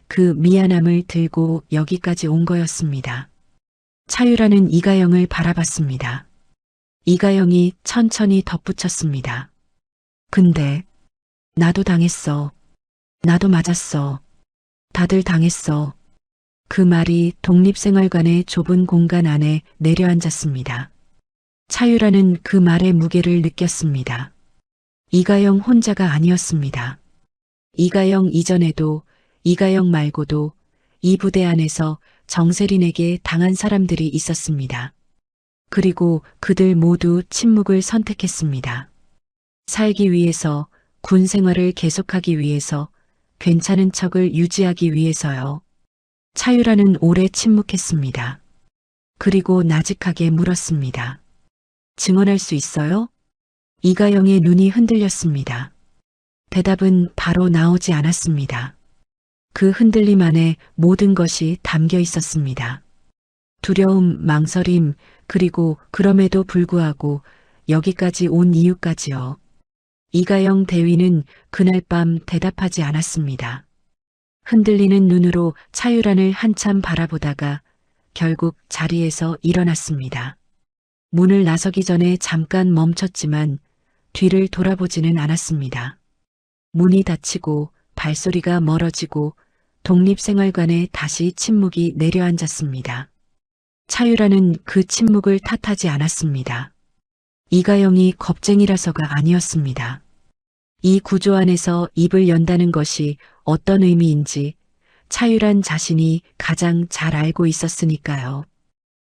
그 미안함을 들고 여기까지 온 거였습니다. 차유라는 이가영을 바라봤습니다. 이가영이 천천히 덧붙였습니다. 근데 나도 당했어. 나도 맞았어. 다들 당했어. 그 말이 독립생활관의 좁은 공간 안에 내려앉았습니다. 차유라는 그 말의 무게를 느꼈습니다. 이가영 혼자가 아니었습니다. 이가영 이전에도, 이가영 말고도 이 부대 안에서 정세린에게 당한 사람들이 있었습니다. 그리고 그들 모두 침묵을 선택했습니다. 살기 위해서, 군 생활을 계속하기 위해서, 괜찮은 척을 유지하기 위해서요. 차유라는 오래 침묵했습니다. 그리고 나직하게 물었습니다. 증언할 수 있어요? 이가영의 눈이 흔들렸습니다. 대답은 바로 나오지 않았습니다. 그 흔들림 안에 모든 것이 담겨 있었습니다. 두려움, 망설임, 그리고 그럼에도 불구하고 여기까지 온 이유까지요. 이가영 대위는 그날 밤 대답하지 않았습니다. 흔들리는 눈으로 차유란을 한참 바라보다가 결국 자리에서 일어났습니다. 문을 나서기 전에 잠깐 멈췄지만 뒤를 돌아보지는 않았습니다. 문이 닫히고 발소리가 멀어지고 독립생활관에 다시 침묵이 내려앉았습니다. 차유라는 그 침묵을 탓하지 않았습니다. 이가영이 겁쟁이라서가 아니었습니다. 이 구조 안에서 입을 연다는 것이 어떤 의미인지 차유란 자신이 가장 잘 알고 있었으니까요.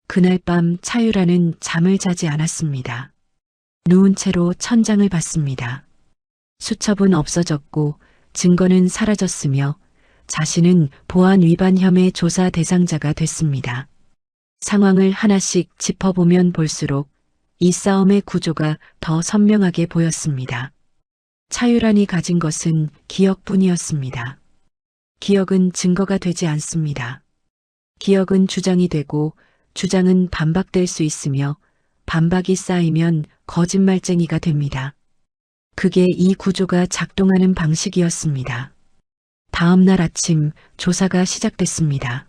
그날 밤 차유란은 잠을 자지 않았습니다. 누운 채로 천장을 봤습니다. 수첩은 없어졌고 증거는 사라졌으며 자신은 보안 위반 혐의 조사 대상자가 됐습니다. 상황을 하나씩 짚어보면 볼수록 이 싸움의 구조가 더 선명하게 보였습니다. 차유란이 가진 것은 기억뿐이었습니다. 기억은 증거가 되지 않습니다. 기억은 주장이 되고 주장은 반박될 수 있으며 반박이 쌓이면 거짓말쟁이가 됩니다. 그게 이 구조가 작동하는 방식이었습니다. 다음 날 아침 조사가 시작됐습니다.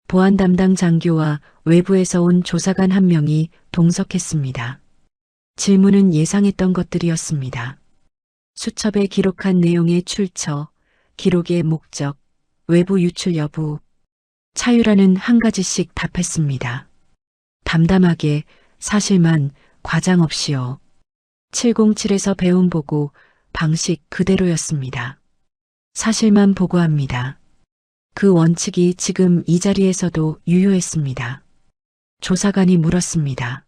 보안 담당 장교와 외부에서 온 조사관 한 명이 동석했습니다. 질문은 예상했던 것들이었습니다. 수첩에 기록한 내용의 출처, 기록의 목적, 외부 유출 여부. 차유라는 한 가지씩 답했습니다. 담담하게, 사실만, 과장 없이요. 707에서 배운 보고, 방식 그대로였습니다. 사실만 보고합니다. 그 원칙이 지금 이 자리에서도 유효했습니다. 조사관이 물었습니다.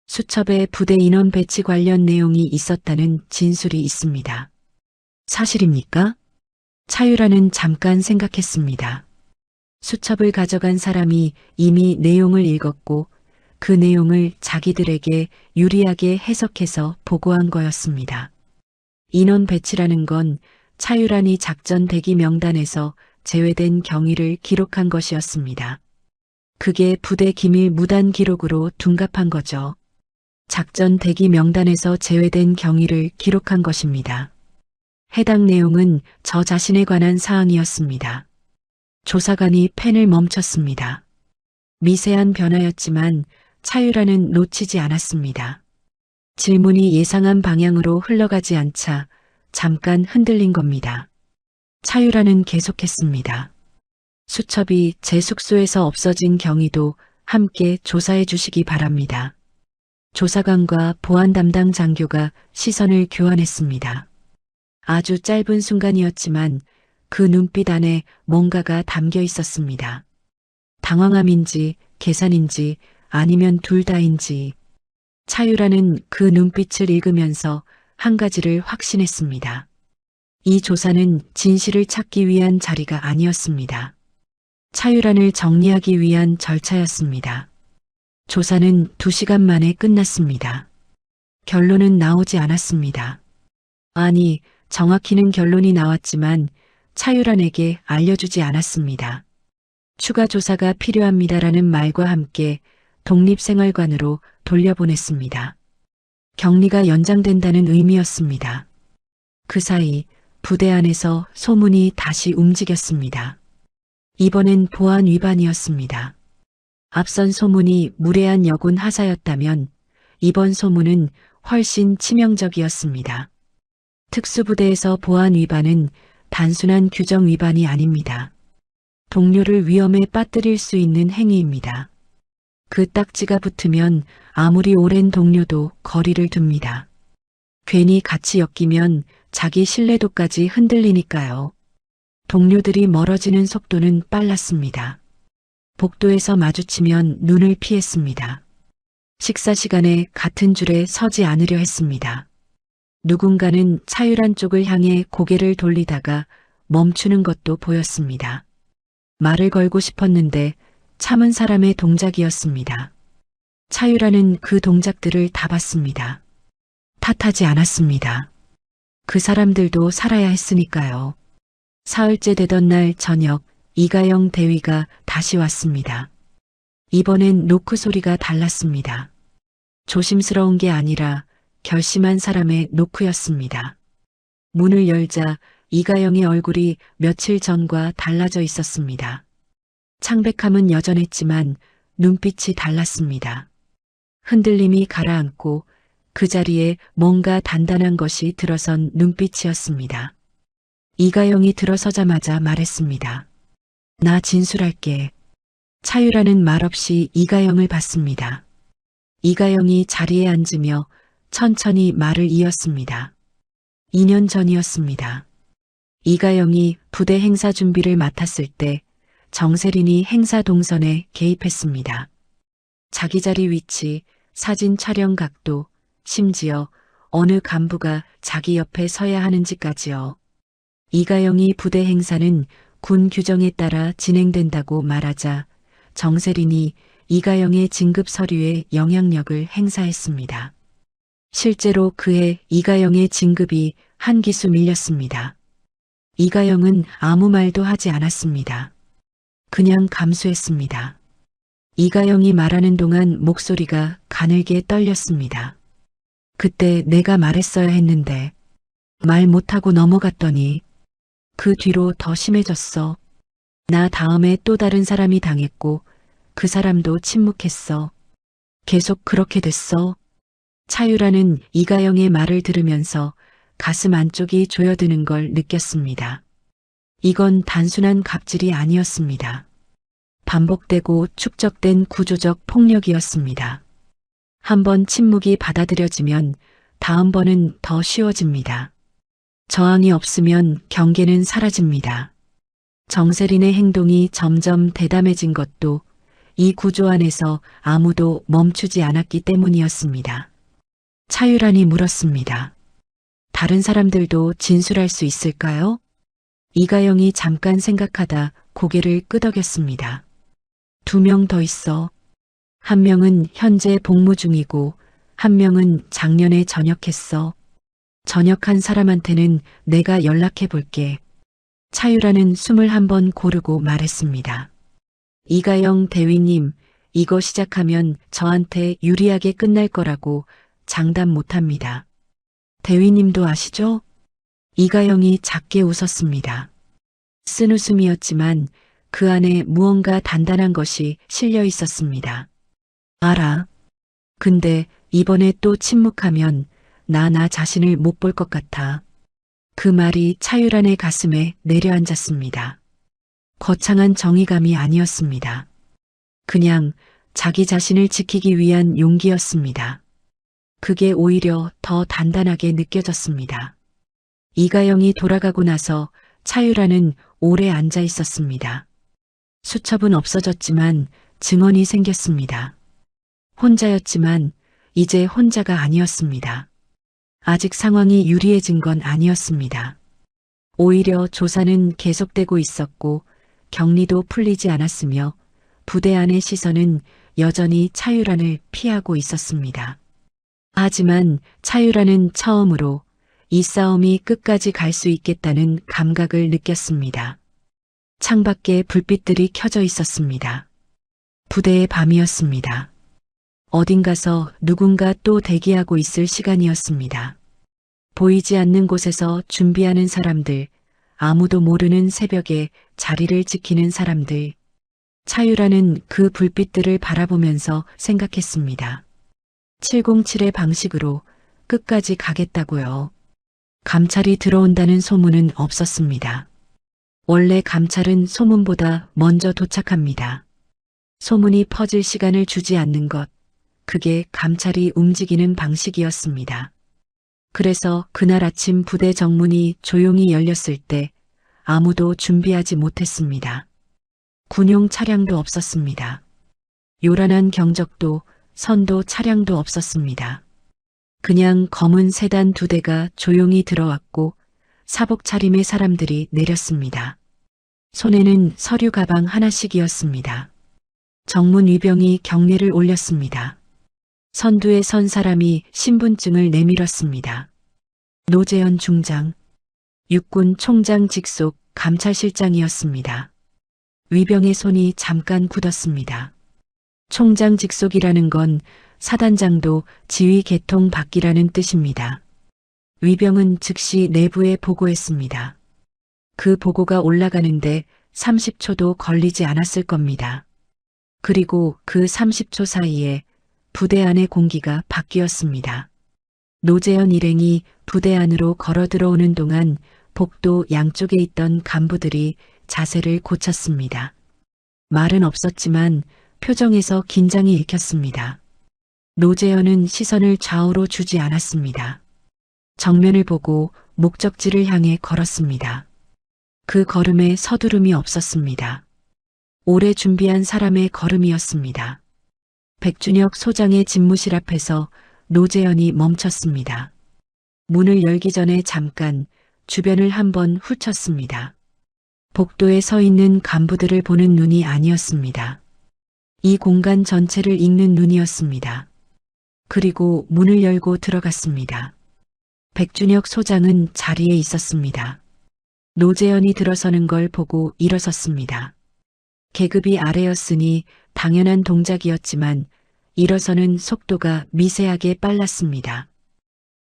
수첩에 부대 인원 배치 관련 내용이 있었다는 진술이 있습니다. 사실입니까? 차유라는 잠깐 생각했습니다. 수첩을 가져간 사람이 이미 내용을 읽었고 그 내용을 자기들에게 유리하게 해석해서 보고한 거였습니다. 인원 배치라는 건 차유란이 작전 대기 명단에서 제외된 경위를 기록한 것이었습니다. 그게 부대 기밀 무단 기록으로 둔갑한 거죠. 작전 대기 명단에서 제외된 경위를 기록한 것입니다. 해당 내용은 저 자신에 관한 사항이었습니다. 조사관이 펜을 멈췄습니다. 미세한 변화였지만 차유라는 놓치지 않았습니다. 질문이 예상한 방향으로 흘러가지 않자 잠깐 흔들린 겁니다. 차유라는 계속했습니다. 수첩이 제 숙소에서 없어진 경위도 함께 조사해 주시기 바랍니다. 조사관과 보안 담당 장교가 시선을 교환했습니다. 아주 짧은 순간이었지만 그 눈빛 안에 뭔가가 담겨 있었습니다. 당황함인지 계산인지 아니면 둘 다인지 차유라는 그 눈빛을 읽으면서 한 가지를 확신했습니다. 이 조사는 진실을 찾기 위한 자리가 아니었습니다. 차유란을 정리하기 위한 절차였습니다. 조사는 2시간 만에 끝났습니다. 결론은 나오지 않았습니다. 아니, 정확히는 결론이 나왔지만 차유란에게 알려주지 않았습니다. 추가 조사가 필요합니다라는 말과 함께 독립생활관으로 돌려보냈습니다. 격리가 연장된다는 의미였습니다. 그 사이 부대 안에서 소문이 다시 움직였습니다. 이번엔 보안 위반이었습니다. 앞선 소문이 무례한 여군 하사였다면 이번 소문은 훨씬 치명적이었습니다. 특수부대에서 보안 위반은 단순한 규정 위반이 아닙니다. 동료를 위험에 빠뜨릴 수 있는 행위입니다. 그 딱지가 붙으면 아무리 오랜 동료도 거리를 둡니다. 괜히 같이 엮이면 자기 신뢰도까지 흔들리니까요. 동료들이 멀어지는 속도는 빨랐습니다. 복도에서 마주치면 눈을 피했습니다. 식사 시간에 같은 줄에 서지 않으려 했습니다. 누군가는 차유란 쪽을 향해 고개를 돌리다가 멈추는 것도 보였습니다. 말을 걸고 싶었는데 참은 사람의 동작이었습니다. 차유란은 그 동작들을 다 봤습니다. 탓하지 않았습니다. 그 사람들도 살아야 했으니까요. 사흘째 되던 날 저녁 이가영 대위가 다시 왔습니다. 이번엔 노크 소리가 달랐습니다. 조심스러운 게 아니라 결심한 사람의 노크였습니다. 문을 열자 이가영의 얼굴이 며칠 전과 달라져 있었습니다. 창백함은 여전했지만 눈빛이 달랐습니다. 흔들림이 가라앉고 그 자리에 뭔가 단단한 것이 들어선 눈빛이었습니다. 이가영이 들어서자마자 말했습니다. 나 진술할게. 차유라는 말없이 이가영을 봤습니다. 이가영이 자리에 앉으며 천천히 말을 이었습니다. 2년 전이었습니다. 이가영이 부대 행사 준비를 맡았을 때 정세린이 행사 동선에 개입했습니다. 자기 자리 위치, 사진 촬영 각도, 심지어 어느 간부가 자기 옆에 서야 하는지까지요. 이가영이 부대 행사는 군 규정에 따라 진행된다고 말하자 정세린이 이가영의 진급 서류에 영향력을 행사했습니다. 실제로 그해 이가영의 진급이 한 기수 밀렸습니다. 이가영은 아무 말도 하지 않았습니다. 그냥 감수했습니다. 이가영이 말하는 동안 목소리가 가늘게 떨렸습니다. 그때 내가 말했어야 했는데 말 못하고 넘어갔더니 그 뒤로 더 심해졌어. 나 다음에 또 다른 사람이 당했고 그 사람도 침묵했어. 계속 그렇게 됐어. 차유라는 이가영의 말을 들으면서 가슴 안쪽이 조여드는 걸 느꼈습니다. 이건 단순한 갑질이 아니었습니다. 반복되고 축적된 구조적 폭력이었습니다. 한번 침묵이 받아들여지면 다음번은 더 쉬워집니다. 저항이 없으면 경계는 사라집니다. 정세린의 행동이 점점 대담해진 것도 이 구조 안에서 아무도 멈추지 않았기 때문이었습니다. 차유란이 물었습니다. 다른 사람들도 진술할 수 있을까요? 이가영이 잠깐 생각하다 고개를 끄덕였습니다. 2명 더 있어. 한 명은 현재 복무 중이고 한 명은 작년에 전역했어. 전역한 사람한테는 내가 연락해 볼게. 차유라는 숨을 한번 고르고 말했습니다. 이가영 대위님, 이거 시작하면 저한테 유리하게 끝날 거라고 장담 못합니다. 대위님도 아시죠? 이가영이 작게 웃었습니다. 쓴 웃음이었지만 그 안에 무언가 단단한 것이 실려 있었습니다. 알아. 근데 이번에 또 침묵하면 나 자신을 못 볼 것 같아. 그 말이 차유란의 가슴에 내려앉았습니다. 거창한 정의감이 아니었습니다. 그냥 자기 자신을 지키기 위한 용기였습니다. 그게 오히려 더 단단하게 느껴졌습니다. 이가영이 돌아가고 나서 차유란은 오래 앉아 있었습니다. 수첩은 없어졌지만 증언이 생겼습니다. 혼자였지만 이제 혼자가 아니었습니다. 아직 상황이 유리해진 건 아니었습니다. 오히려 조사는 계속되고 있었고 격리도 풀리지 않았으며 부대 안의 시선은 여전히 차유란을 피하고 있었습니다. 하지만 차유란은 처음으로 이 싸움이 끝까지 갈 수 있겠다는 감각을 느꼈습니다. 창밖에 불빛들이 켜져 있었습니다. 부대의 밤이었습니다. 어딘가서 누군가 또 대기하고 있을 시간이었습니다. 보이지 않는 곳에서 준비하는 사람들, 아무도 모르는 새벽에 자리를 지키는 사람들. 차유라는 그 불빛들을 바라보면서 생각했습니다. 707의 방식으로 끝까지 가겠다고요. 감찰이 들어온다는 소문은 없었습니다. 원래 감찰은 소문보다 먼저 도착합니다. 소문이 퍼질 시간을 주지 않는 것, 그게 감찰이 움직이는 방식이었습니다. 그래서 그날 아침 부대 정문이 조용히 열렸을 때 아무도 준비하지 못했습니다. 군용 차량도 없었습니다. 요란한 경적도 선도 차량도 없었습니다. 그냥 검은 세단 2대가 조용히 들어왔고 사복 차림의 사람들이 내렸습니다. 손에는 서류 가방 하나씩이었습니다. 정문 위병이 경례를 올렸습니다. 선두에 선 사람이 신분증을 내밀었습니다. 노재현 중장, 육군 총장 직속 감찰실장이었습니다. 위병의 손이 잠깐 굳었습니다. 총장 직속이라는 건 사단장도 지휘 계통 받기라는 뜻입니다. 위병은 즉시 내부에 보고했습니다. 그 보고가 올라가는데 30초도 걸리지 않았을 겁니다. 그리고 그 30초 사이에 부대 안의 공기가 바뀌었습니다. 노재현 일행이 부대 안으로 걸어 들어오는 동안 복도 양쪽에 있던 간부들이 자세를 고쳤습니다. 말은 없었지만 표정에서 긴장이 읽혔습니다. 노재현은 시선을 좌우로 주지 않았습니다. 정면을 보고 목적지를 향해 걸었습니다. 그 걸음에 서두름이 없었습니다. 오래 준비한 사람의 걸음이었습니다. 백준혁 소장의 집무실 앞에서 노재현이 멈췄습니다. 문을 열기 전에 잠깐 주변을 한번 훑었습니다. 복도에 서 있는 간부들을 보는 눈이 아니었습니다. 이 공간 전체를 읽는 눈이었습니다. 그리고 문을 열고 들어갔습니다. 백준혁 소장은 자리에 있었습니다. 노재현이 들어서는 걸 보고 일어섰습니다. 계급이 아래였으니 당연한 동작이었지만 일어서는 속도가 미세하게 빨랐습니다.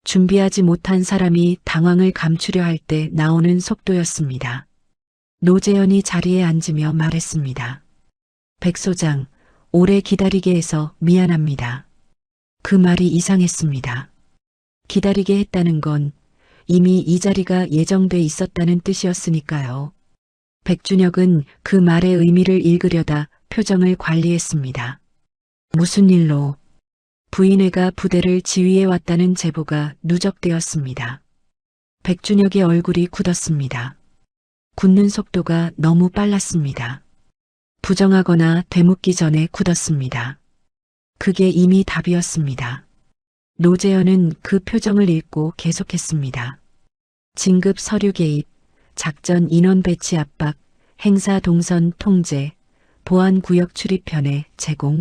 준비하지 못한 사람이 당황을 감추려 할 때 나오는 속도였습니다. 노재현이 자리에 앉으며 말했습니다. 백 소장, 오래 기다리게 해서 미안합니다. 그 말이 이상했습니다. 기다리게 했다는 건 이미 이 자리가 예정돼 있었다는 뜻이었으니까요. 백준혁은 그 말의 의미를 읽으려다 표정을 관리했습니다. 무슨 일로? 부인회가 부대를 지휘해 왔다는 제보가 누적되었습니다. 백준혁의 얼굴이 굳었습니다. 굳는 속도가 너무 빨랐습니다. 부정하거나 되묻기 전에 굳었습니다. 그게 이미 답이었습니다. 노재현은 그 표정을 읽고 계속했습니다. 진급 서류 개입, 작전 인원 배치 압박, 행사 동선 통제, 보안 구역 출입편의 제공.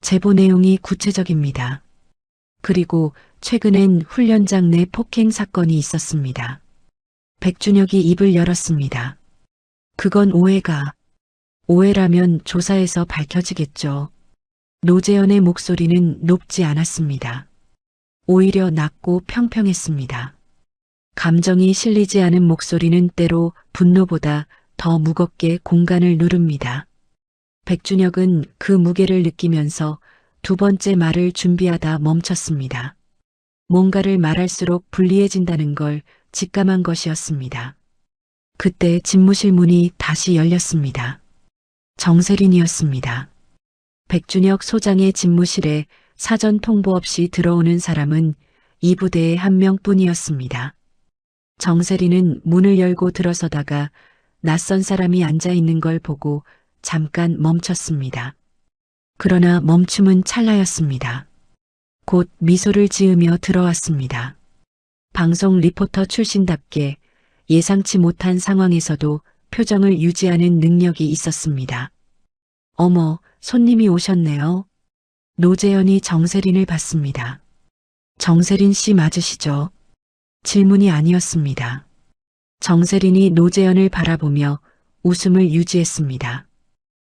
제보 내용이 구체적입니다. 그리고 최근엔 훈련장 내 폭행 사건이 있었습니다. 백준혁이 입을 열었습니다. 그건 오해가 오해라면 조사에서 밝혀지겠죠. 노재현의 목소리는 높지 않았습니다. 오히려 낮고 평평했습니다. 감정이 실리지 않은 목소리는 때로 분노보다 더 무겁게 공간을 누릅니다. 백준혁은 그 무게를 느끼면서 두 번째 말을 준비하다 멈췄습니다. 뭔가를 말할수록 불리해진다는 걸 직감한 것이었습니다. 그때 집무실 문이 다시 열렸습니다. 정세린이었습니다. 백준혁 소장의 집무실에 사전 통보 없이 들어오는 사람은 이 부대의 한 명뿐이었습니다. 정세린은 문을 열고 들어서다가 낯선 사람이 앉아 있는 걸 보고 잠깐 멈췄습니다. 그러나 멈춤은 찰나였습니다. 곧 미소를 지으며 들어왔습니다. 방송 리포터 출신답게 예상치 못한 상황에서도 표정을 유지하는 능력이 있었습니다. 어머, 손님이 오셨네요. 노재현이 정세린을 봤습니다. 정세린 씨 맞으시죠? 질문이 아니었습니다. 정세린이 노재현을 바라보며 웃음을 유지했습니다.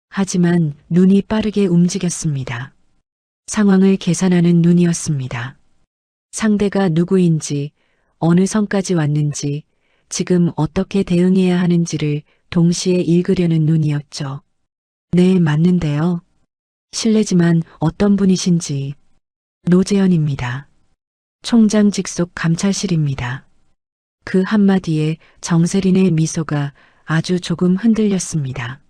하지만 눈이 빠르게 움직였습니다. 상황을 계산하는 눈이었습니다. 상대가 누구인지, 어느 선까지 왔는지, 지금 어떻게 대응해야 하는지를 동시에 읽으려는 눈이었죠. 네, 맞는데요. 실례지만 어떤 분이신지. 노재현입니다. 총장 직속 감찰실입니다. 그 한마디에 정세린의 미소가 아주 조금 흔들렸습니다.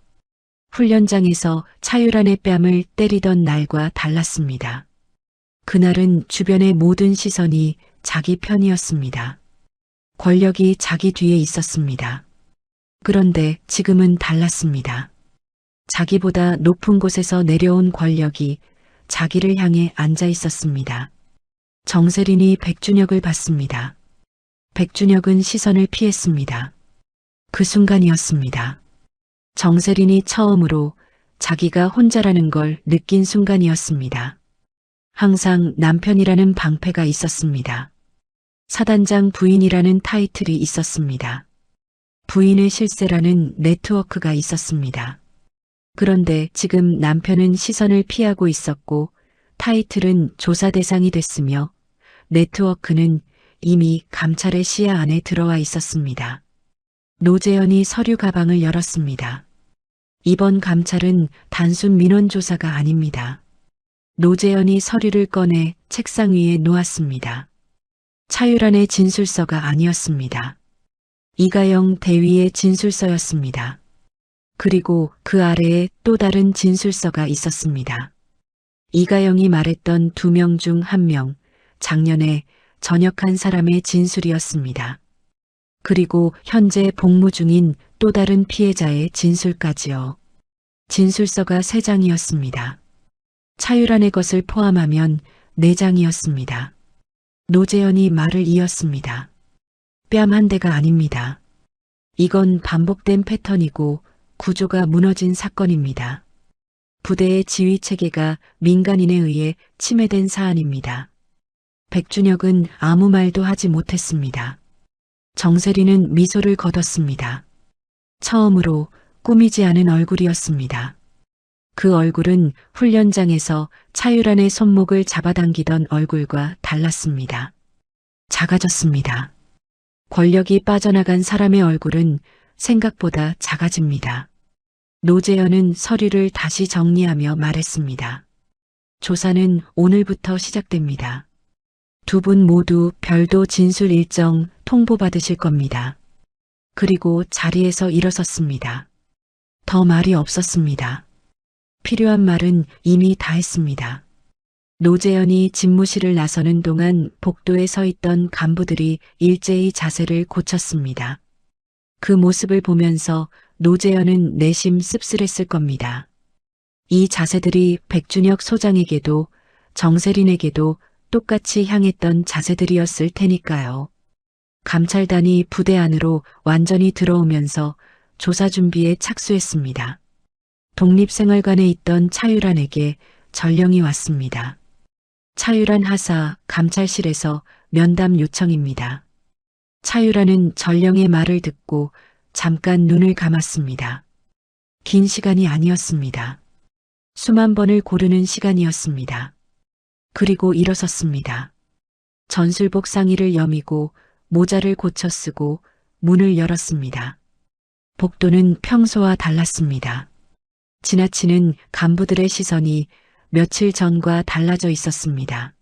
훈련장에서 차유란의 뺨을 때리던 날과 달랐습니다. 그날은 주변의 모든 시선이 자기 편이었습니다. 권력이 자기 뒤에 있었습니다. 그런데 지금은 달랐습니다. 자기보다 높은 곳에서 내려온 권력이 자기를 향해 앉아 있었습니다. 정세린이 백준혁을 봤습니다. 백준혁은 시선을 피했습니다. 그 순간이었습니다. 정세린이 처음으로 자기가 혼자라는 걸 느낀 순간이었습니다. 항상 남편이라는 방패가 있었습니다. 사단장 부인이라는 타이틀이 있었습니다. 부인의 실세라는 네트워크가 있었습니다. 그런데 지금 남편은 시선을 피하고 있었고 타이틀은 조사 대상이 됐으며 네트워크는 이미 감찰의 시야 안에 들어와 있었습니다. 노재현이 서류 가방을 열었습니다. 이번 감찰은 단순 민원 조사가 아닙니다. 노재현이 서류를 꺼내 책상 위에 놓았습니다. 차유란의 진술서가 아니었습니다. 이가영 대위의 진술서였습니다. 그리고 그 아래에 또 다른 진술서가 있었습니다. 이가영이 말했던 2명 중 1명, 작년에 전역한 사람의 진술이었습니다. 그리고 현재 복무 중인 또 다른 피해자의 진술까지요. 진술서가 3장이었습니다. 차유란의 것을 포함하면 4장이었습니다. 노재현이 말을 이었습니다. 뺨 한 대가 아닙니다. 이건 반복된 패턴이고 구조가 무너진 사건입니다. 부대의 지휘 체계가 민간인에 의해 침해된 사안입니다. 백준혁은 아무 말도 하지 못했습니다. 정세린은 미소를 거뒀습니다. 처음으로 꾸미지 않은 얼굴이었습니다. 그 얼굴은 훈련장에서 차유란의 손목을 잡아당기던 얼굴과 달랐습니다. 작아졌습니다. 권력이 빠져나간 사람의 얼굴은 생각보다 작아집니다. 노재현은 서류를 다시 정리하며 말했습니다. 조사는 오늘부터 시작됩니다. 2분 모두 별도 진술 일정 통보받으실 겁니다. 그리고 자리에서 일어섰습니다. 더 말이 없었습니다. 필요한 말은 이미 다 했습니다. 노재현이 집무실을 나서는 동안 복도에 서 있던 간부들이 일제히 자세를 고쳤습니다. 그 모습을 보면서 노재현은 내심 씁쓸했을 겁니다. 이 자세들이 백준혁 소장에게도 정세린에게도 똑같이 향했던 자세들이었을 테니까요. 감찰단이 부대 안으로 완전히 들어오면서 조사 준비에 착수했습니다. 독립생활관에 있던 차유란에게 전령이 왔습니다. 차유란 하사 감찰실에서 면담 요청입니다. 차유란은 전령의 말을 듣고 잠깐 눈을 감았습니다. 긴 시간이 아니었습니다. 수만 번을 고르는 시간이었습니다. 그리고 일어섰습니다. 전술복 상의를 여미고 모자를 고쳐 쓰고 문을 열었습니다. 복도는 평소와 달랐습니다. 지나치는 간부들의 시선이 며칠 전과 달라져 있었습니다.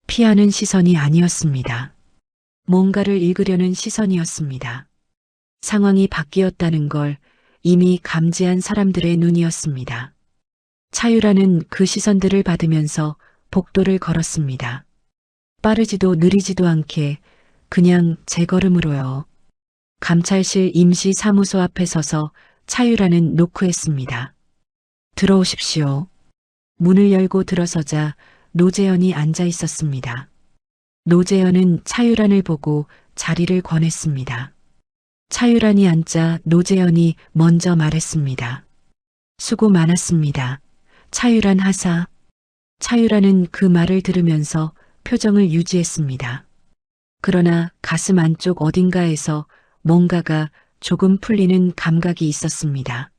피하는 시선이 아니었습니다. 뭔가를 읽으려는 시선이었습니다. 상황이 바뀌었다는 걸 이미 감지한 사람들의 눈이었습니다. 차유라는 그 시선들을 받으면서 복도를 걸었습니다. 빠르지도 느리지도 않게 그냥 제 걸음으로요. 감찰실 임시 사무소 앞에 서서 차유라는 노크했습니다. 들어오십시오. 문을 열고 들어서자 노재현이 앉아 있었습니다. 노재현은 차유란을 보고 자리를 권했습니다. 차유란이 앉자 노재현이 먼저 말했습니다. 수고 많았습니다. 차유란 하사. 차유란은 그 말을 들으면서 표정을 유지했습니다. 그러나 가슴 안쪽 어딘가에서 뭔가가 조금 풀리는 감각이 있었습니다.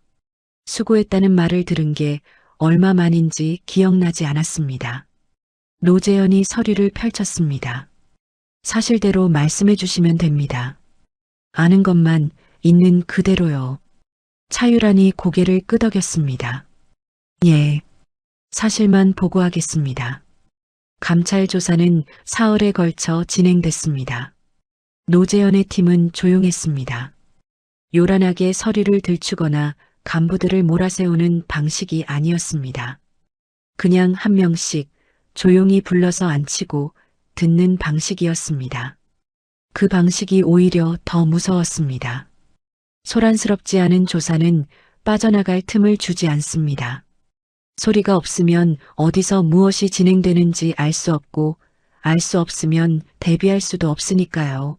수고했다는 말을 들은 게 얼마 만인지 기억나지 않았습니다. 노재현이 서류를 펼쳤습니다. 사실대로 말씀해 주시면 됩니다. 아는 것만 있는 그대로요. 차유란이 고개를 끄덕였습니다. 예, 사실만 보고하겠습니다. 감찰 조사는 사흘에 걸쳐 진행됐습니다. 노재현의 팀은 조용했습니다. 요란하게 서류를 들추거나 간부들을 몰아세우는 방식이 아니었습니다. 그냥 한 명씩 조용히 불러서 앉히고 듣는 방식이었습니다. 그 방식이 오히려 더 무서웠습니다. 소란스럽지 않은 조사는 빠져나갈 틈을 주지 않습니다. 소리가 없으면 어디서 무엇이 진행되는지 알 수 없고 알 수 없으면 대비할 수도 없으니까요.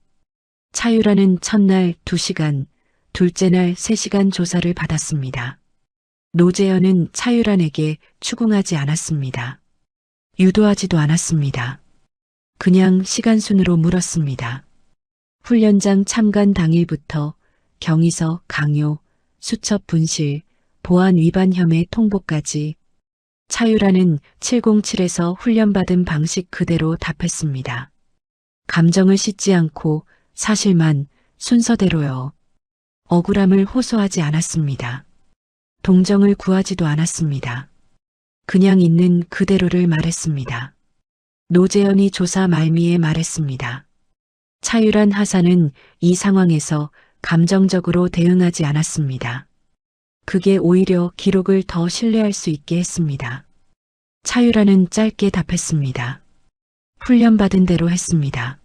차유라는 첫날 2시간, 둘째 날 3시간 조사를 받았습니다. 노재현은 차유란에게 추궁하지 않았습니다. 유도하지도 않았습니다. 그냥 시간순으로 물었습니다. 훈련장 참관 당일부터 경위서 강요, 수첩 분실, 보안 위반 혐의 통보까지 차유라는 707에서 훈련받은 방식 그대로 답했습니다. 감정을 씻지 않고 사실만 순서대로요. 억울함을 호소하지 않았습니다. 동정을 구하지도 않았습니다. 그냥 있는 그대로를 말했습니다. 노재현이 조사 말미에 말했습니다. 차유란 하사는 이 상황에서 감정적으로 대응하지 않았습니다. 그게 오히려 기록을 더 신뢰할 수 있게 했습니다. 차유란은 짧게 답했습니다. 훈련받은 대로 했습니다.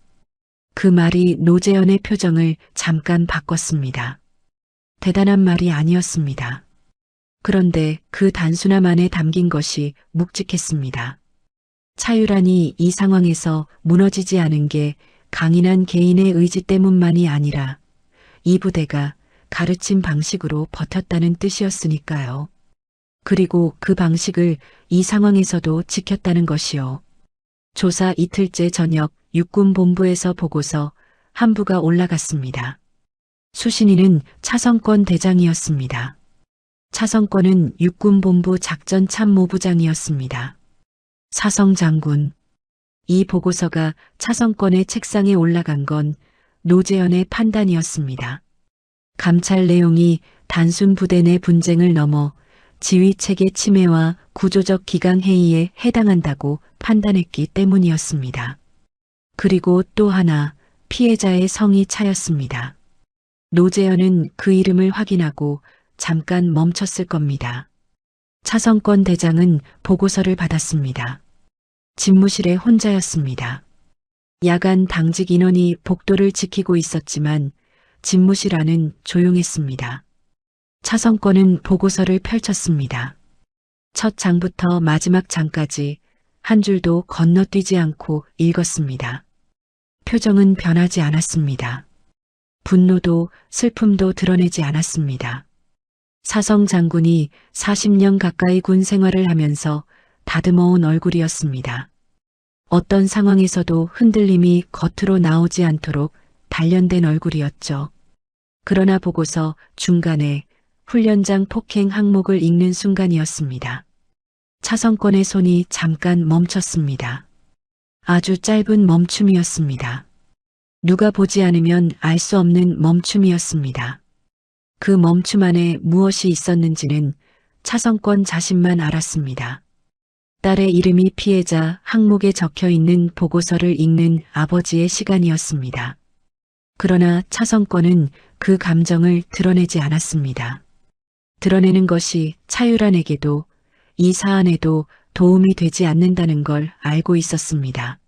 그 말이 노재현의 표정을 잠깐 바꿨습니다. 대단한 말이 아니었습니다. 그런데 그 단순함 안에 담긴 것이 묵직했습니다. 차유란이 이 상황에서 무너지지 않은 게 강인한 개인의 의지 때문만이 아니라 이 부대가 가르친 방식으로 버텼다는 뜻이었으니까요. 그리고 그 방식을 이 상황에서도 지켰다는 것이요. 조사 이틀째 저녁 육군본부에서 보고서 한 부가 올라갔습니다. 수신이는 차성권 대장이었습니다. 차성권은 육군본부 작전참모부장이었습니다. 사성 장군. 이 보고서가 차성권의 책상에 올라간 건 노재현의 판단이었습니다. 감찰 내용이 단순 부대 내 분쟁을 넘어 지휘체계 침해와 구조적 기강 해이에 해당한다고 판단했기 때문이었습니다. 그리고 또 하나 피해자의 성이 차였습니다. 노재현은 그 이름을 확인하고 잠깐 멈췄을 겁니다. 차성권 대장은 보고서를 받았습니다. 집무실에 혼자였습니다. 야간 당직 인원이 복도를 지키고 있었지만 집무실 안은 조용했습니다. 차성권은 보고서를 펼쳤습니다. 첫 장부터 마지막 장까지 한 줄도 건너뛰지 않고 읽었습니다. 표정은 변하지 않았습니다. 분노도 슬픔도 드러내지 않았습니다. 사성 장군이 40년 가까이 군 생활을 하면서 다듬어온 얼굴이었습니다. 어떤 상황에서도 흔들림이 겉으로 나오지 않도록 단련된 얼굴이었죠. 그러나 보고서 중간에 훈련장 폭행 항목을 읽는 순간이었습니다. 차성권의 손이 잠깐 멈췄습니다. 아주 짧은 멈춤이었습니다. 누가 보지 않으면 알 수 없는 멈춤이었습니다. 그 멈춤 안에 무엇이 있었는지는 차성권 자신만 알았습니다. 딸의 이름이 피해자 항목에 적혀 있는 보고서를 읽는 아버지의 시간이었습니다. 그러나 차성권은 그 감정을 드러내지 않았습니다. 드러내는 것이 차유란에게도 이 사안에도 도움이 되지 않는다는 걸 알고 있었습니다.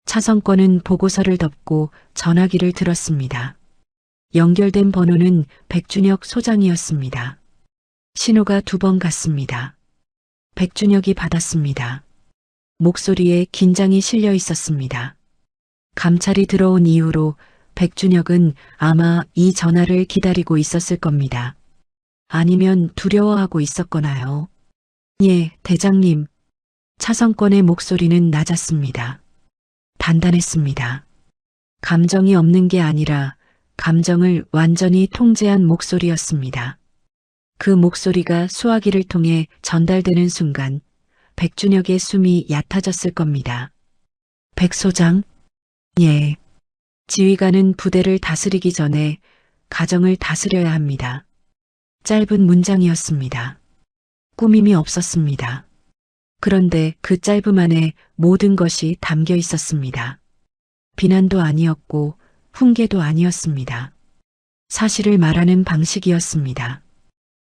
차성권은 보고서를 덮고 전화기를 들었습니다. 연결된 번호는 백준혁 소장이었습니다. 신호가 2번 갔습니다. 백준혁이 받았습니다. 목소리에 긴장이 실려 있었습니다. 감찰이 들어온 이후로 백준혁은 아마 이 전화를 기다리고 있었을 겁니다. 아니면 두려워하고 있었거나요. 예, 대장님. 차성권의 목소리는 낮았습니다. 단단했습니다. 감정이 없는 게 아니라 감정을 완전히 통제한 목소리였습니다. 그 목소리가 수화기를 통해 전달되는 순간 백준혁의 숨이 얕아졌을 겁니다. 백 소장? 예. 지휘관은 부대를 다스리기 전에 가정을 다스려야 합니다. 짧은 문장이었습니다. 꾸밈이 없었습니다. 그런데 그 짧음 안에 모든 것이 담겨 있었습니다. 비난도 아니었고 훈계도 아니었습니다. 사실을 말하는 방식이었습니다.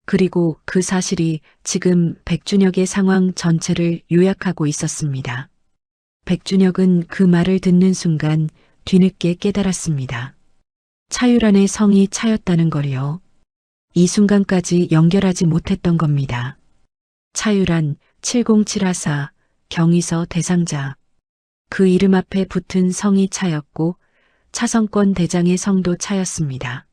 그리고 그 사실이 지금 백준혁의 상황 전체를 요약하고 있었습니다. 백준혁은 그 말을 듣는 순간 뒤늦게 깨달았습니다. 차유란의 성이 차였다는 걸요. 이 순간까지 연결하지 못했던 겁니다. 차유란 707하사 경위서 대상자. 그 이름 앞에 붙은 성이 차였고 차성권 대장의 성도 차였습니다.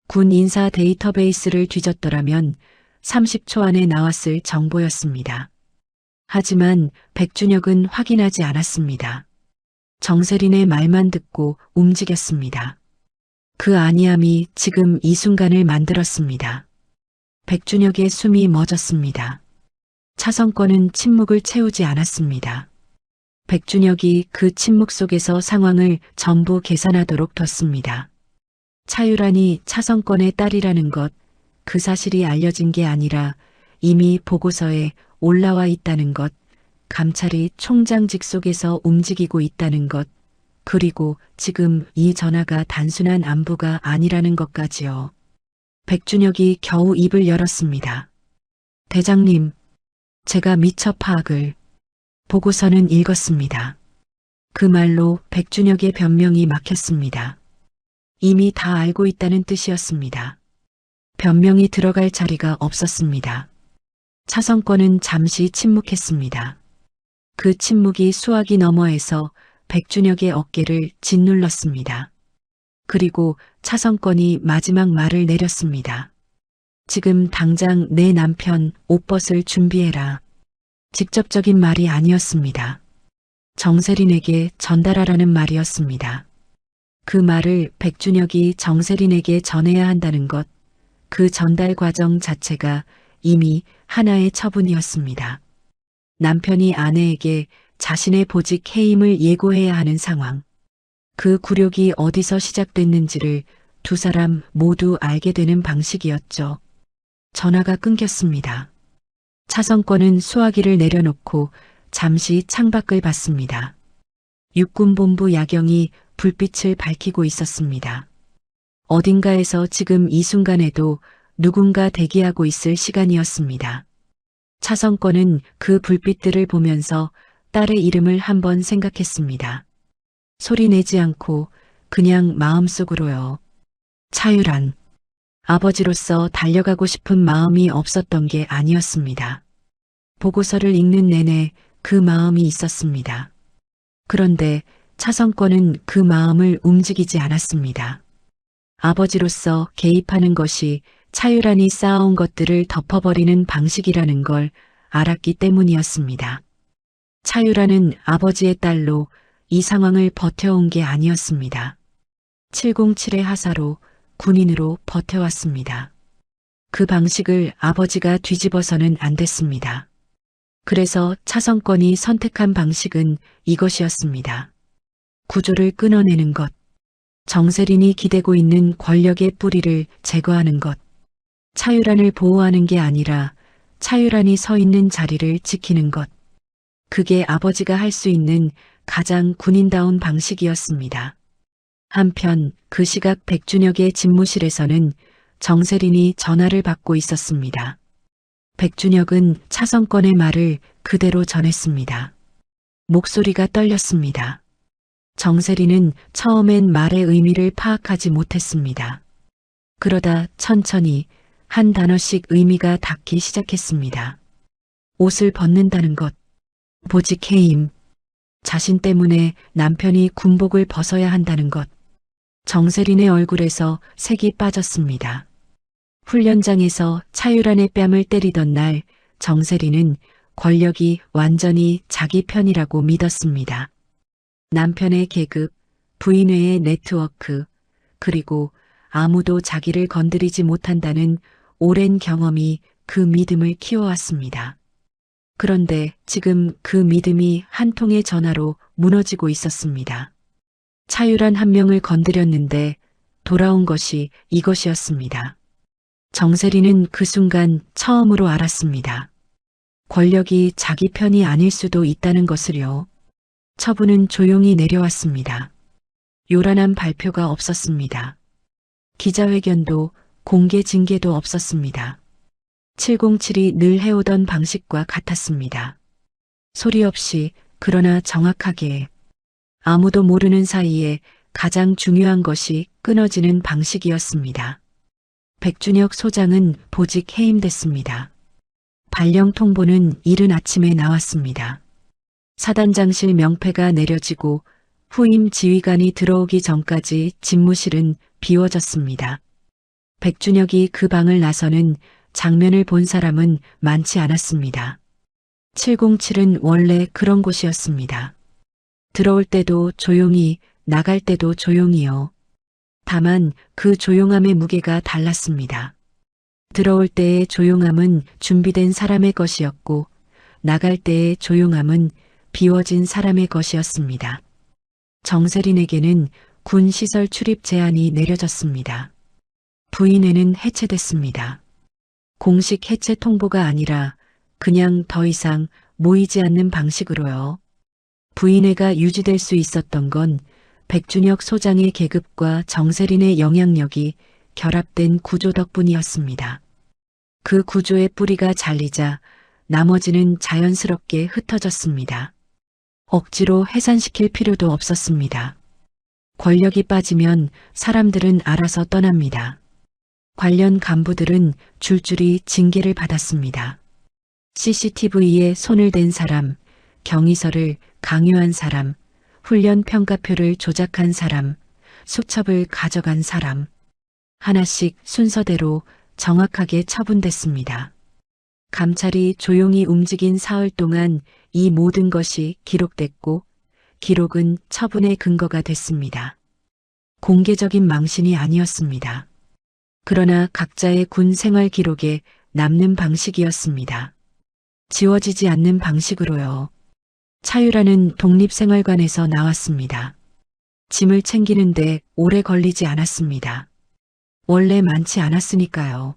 군 인사 데이터베이스를 뒤졌더라면 30초 안에 나왔을 정보였습니다. 하지만 백준혁은 확인하지 않았습니다. 정세린의 말만 듣고 움직였습니다. 그 아니함이 지금 이 순간을 만들었습니다. 백준혁의 숨이 멎었습니다. 차성권은 침묵을 채우지 않았습니다. 백준혁이 그 침묵 속에서 상황을 전부 계산하도록 뒀습니다. 차유란이 차성권의 딸이라는 것, 그 사실이 알려진 게 아니라 이미 보고서에 올라와 있다는 것, 감찰이 총장 직속에서 움직이고 있다는 것, 그리고 지금 이 전화가 단순한 안부가 아니라는 것까지요. 백준혁이 겨우 입을 열었습니다. 대장님, 제가 미처 파악을. 보고서는 읽었습니다. 그 말로 백준혁의 변명이 막혔습니다. 이미 다 알고 있다는 뜻이었습니다. 변명이 들어갈 자리가 없었습니다. 차성권은 잠시 침묵했습니다. 그 침묵이 수화기 너머에서 백준혁의 어깨를 짓눌렀습니다. 그리고 차성권이 마지막 말을 내렸습니다. 지금 당장 내 남편 옷 벗을 준비해라. 직접적인 말이 아니었습니다. 정세린에게 전달하라는 말이었습니다. 그 말을 백준혁이 정세린에게 전해야 한다는 것, 그 전달 과정 자체가 이미 하나의 처분이었습니다. 남편이 아내에게 자신의 보직 해임을 예고해야 하는 상황. 그 굴욕이 어디서 시작됐는지를 두 사람 모두 알게 되는 방식이었죠. 전화가 끊겼습니다. 차성권은 수화기를 내려놓고 잠시 창밖을 봤습니다. 육군본부 야경이 불빛을 밝히고 있었습니다. 어딘가에서 지금 이 순간에도 누군가 대기하고 있을 시간이었습니다. 차성권은 그 불빛들을 보면서 딸의 이름을 한번 생각했습니다. 소리 내지 않고 그냥 마음속으로요. 차유란. 아버지로서 달려가고 싶은 마음이 없었던 게 아니었습니다. 보고서를 읽는 내내 그 마음이 있었습니다. 그런데 차성권은 그 마음을 움직이지 않았습니다. 아버지로서 개입하는 것이 차유란이 쌓아온 것들을 덮어버리는 방식이라는 걸 알았기 때문이었습니다. 차유란은 아버지의 딸로 이 상황을 버텨온 게 아니었습니다. 707의 하사로 군인으로 버텨왔습니다. 그 방식을 아버지가 뒤집어서는 안 됐습니다. 그래서 차성권이 선택한 방식은 이것이었습니다. 구조를 끊어내는 것. 정세린이 기대고 있는 권력의 뿌리를 제거하는 것. 차유란을 보호하는 게 아니라 차유란이 서 있는 자리를 지키는 것. 그게 아버지가 할 수 있는 가장 군인다운 방식이었습니다. 한편 그 시각 백준혁의 집무실에서는 정세린이 전화를 받고 있었습니다. 백준혁은 차성권의 말을 그대로 전했습니다. 목소리가 떨렸습니다. 정세린은 처음엔 말의 의미를 파악하지 못했습니다. 그러다 천천히 한 단어씩 의미가 닿기 시작했습니다. 옷을 벗는다는 것, 보직 해임, 자신 때문에 남편이 군복을 벗어야 한다는 것. 정세린의 얼굴에서 색이 빠졌습니다. 훈련장에서 차유란의 뺨을 때리던 날 정세린은 권력이 완전히 자기 편이라고 믿었습니다. 남편의 계급, 부인회의 네트워크, 그리고 아무도 자기를 건드리지 못한다는 오랜 경험이 그 믿음을 키워왔습니다. 그런데 지금 그 믿음이 한 통의 전화로 무너지고 있었습니다. 차유란 한 명을 건드렸는데 돌아온 것이 이것이었습니다. 정세린은 그 순간 처음으로 알았습니다. 권력이 자기 편이 아닐 수도 있다는 것을요. 처분은 조용히 내려왔습니다. 요란한 발표가 없었습니다. 기자회견도 공개 징계도 없었습니다. 707이 늘 해오던 방식과 같았습니다. 소리 없이 그러나 정확하게 아무도 모르는 사이에 가장 중요한 것이 끊어지는 방식이었습니다. 백준혁 소장은 보직 해임됐습니다. 발령 통보는 이른 아침에 나왔습니다. 사단장실 명패가 내려지고 후임 지휘관이 들어오기 전까지 집무실은 비워졌습니다. 백준혁이 그 방을 나서는 장면을 본 사람은 많지 않았습니다. 707은 원래 그런 곳이었습니다. 들어올 때도 조용히, 나갈 때도 조용히요. 다만 그 조용함의 무게가 달랐습니다. 들어올 때의 조용함은 준비된 사람의 것이었고, 나갈 때의 조용함은 비워진 사람의 것이었습니다. 정세린에게는 군 시설 출입 제한이 내려졌습니다. 부인회는 해체됐습니다. 공식 해체 통보가 아니라 그냥 더 이상 모이지 않는 방식으로요. 부인회가 유지될 수 있었던 건 백준혁 소장의 계급과 정세린의 영향력이 결합된 구조 덕분이었습니다. 그 구조의 뿌리가 잘리자 나머지는 자연스럽게 흩어졌습니다. 억지로 해산시킬 필요도 없었습니다. 권력이 빠지면 사람들은 알아서 떠납니다. 관련 간부들은 줄줄이 징계를 받았습니다. CCTV에 손을 댄 사람, 경위서를 강요한 사람, 훈련 평가표를 조작한 사람, 수첩을 가져간 사람, 하나씩 순서대로 정확하게 처분됐습니다. 감찰이 조용히 움직인 사흘 동안 이 모든 것이 기록됐고, 기록은 처분의 근거가 됐습니다. 공개적인 망신이 아니었습니다. 그러나 각자의 군 생활 기록에 남는 방식이었습니다. 지워지지 않는 방식으로요. 차유란은 독립생활관에서 나왔습니다. 짐을 챙기는데 오래 걸리지 않았습니다. 원래 많지 않았으니까요.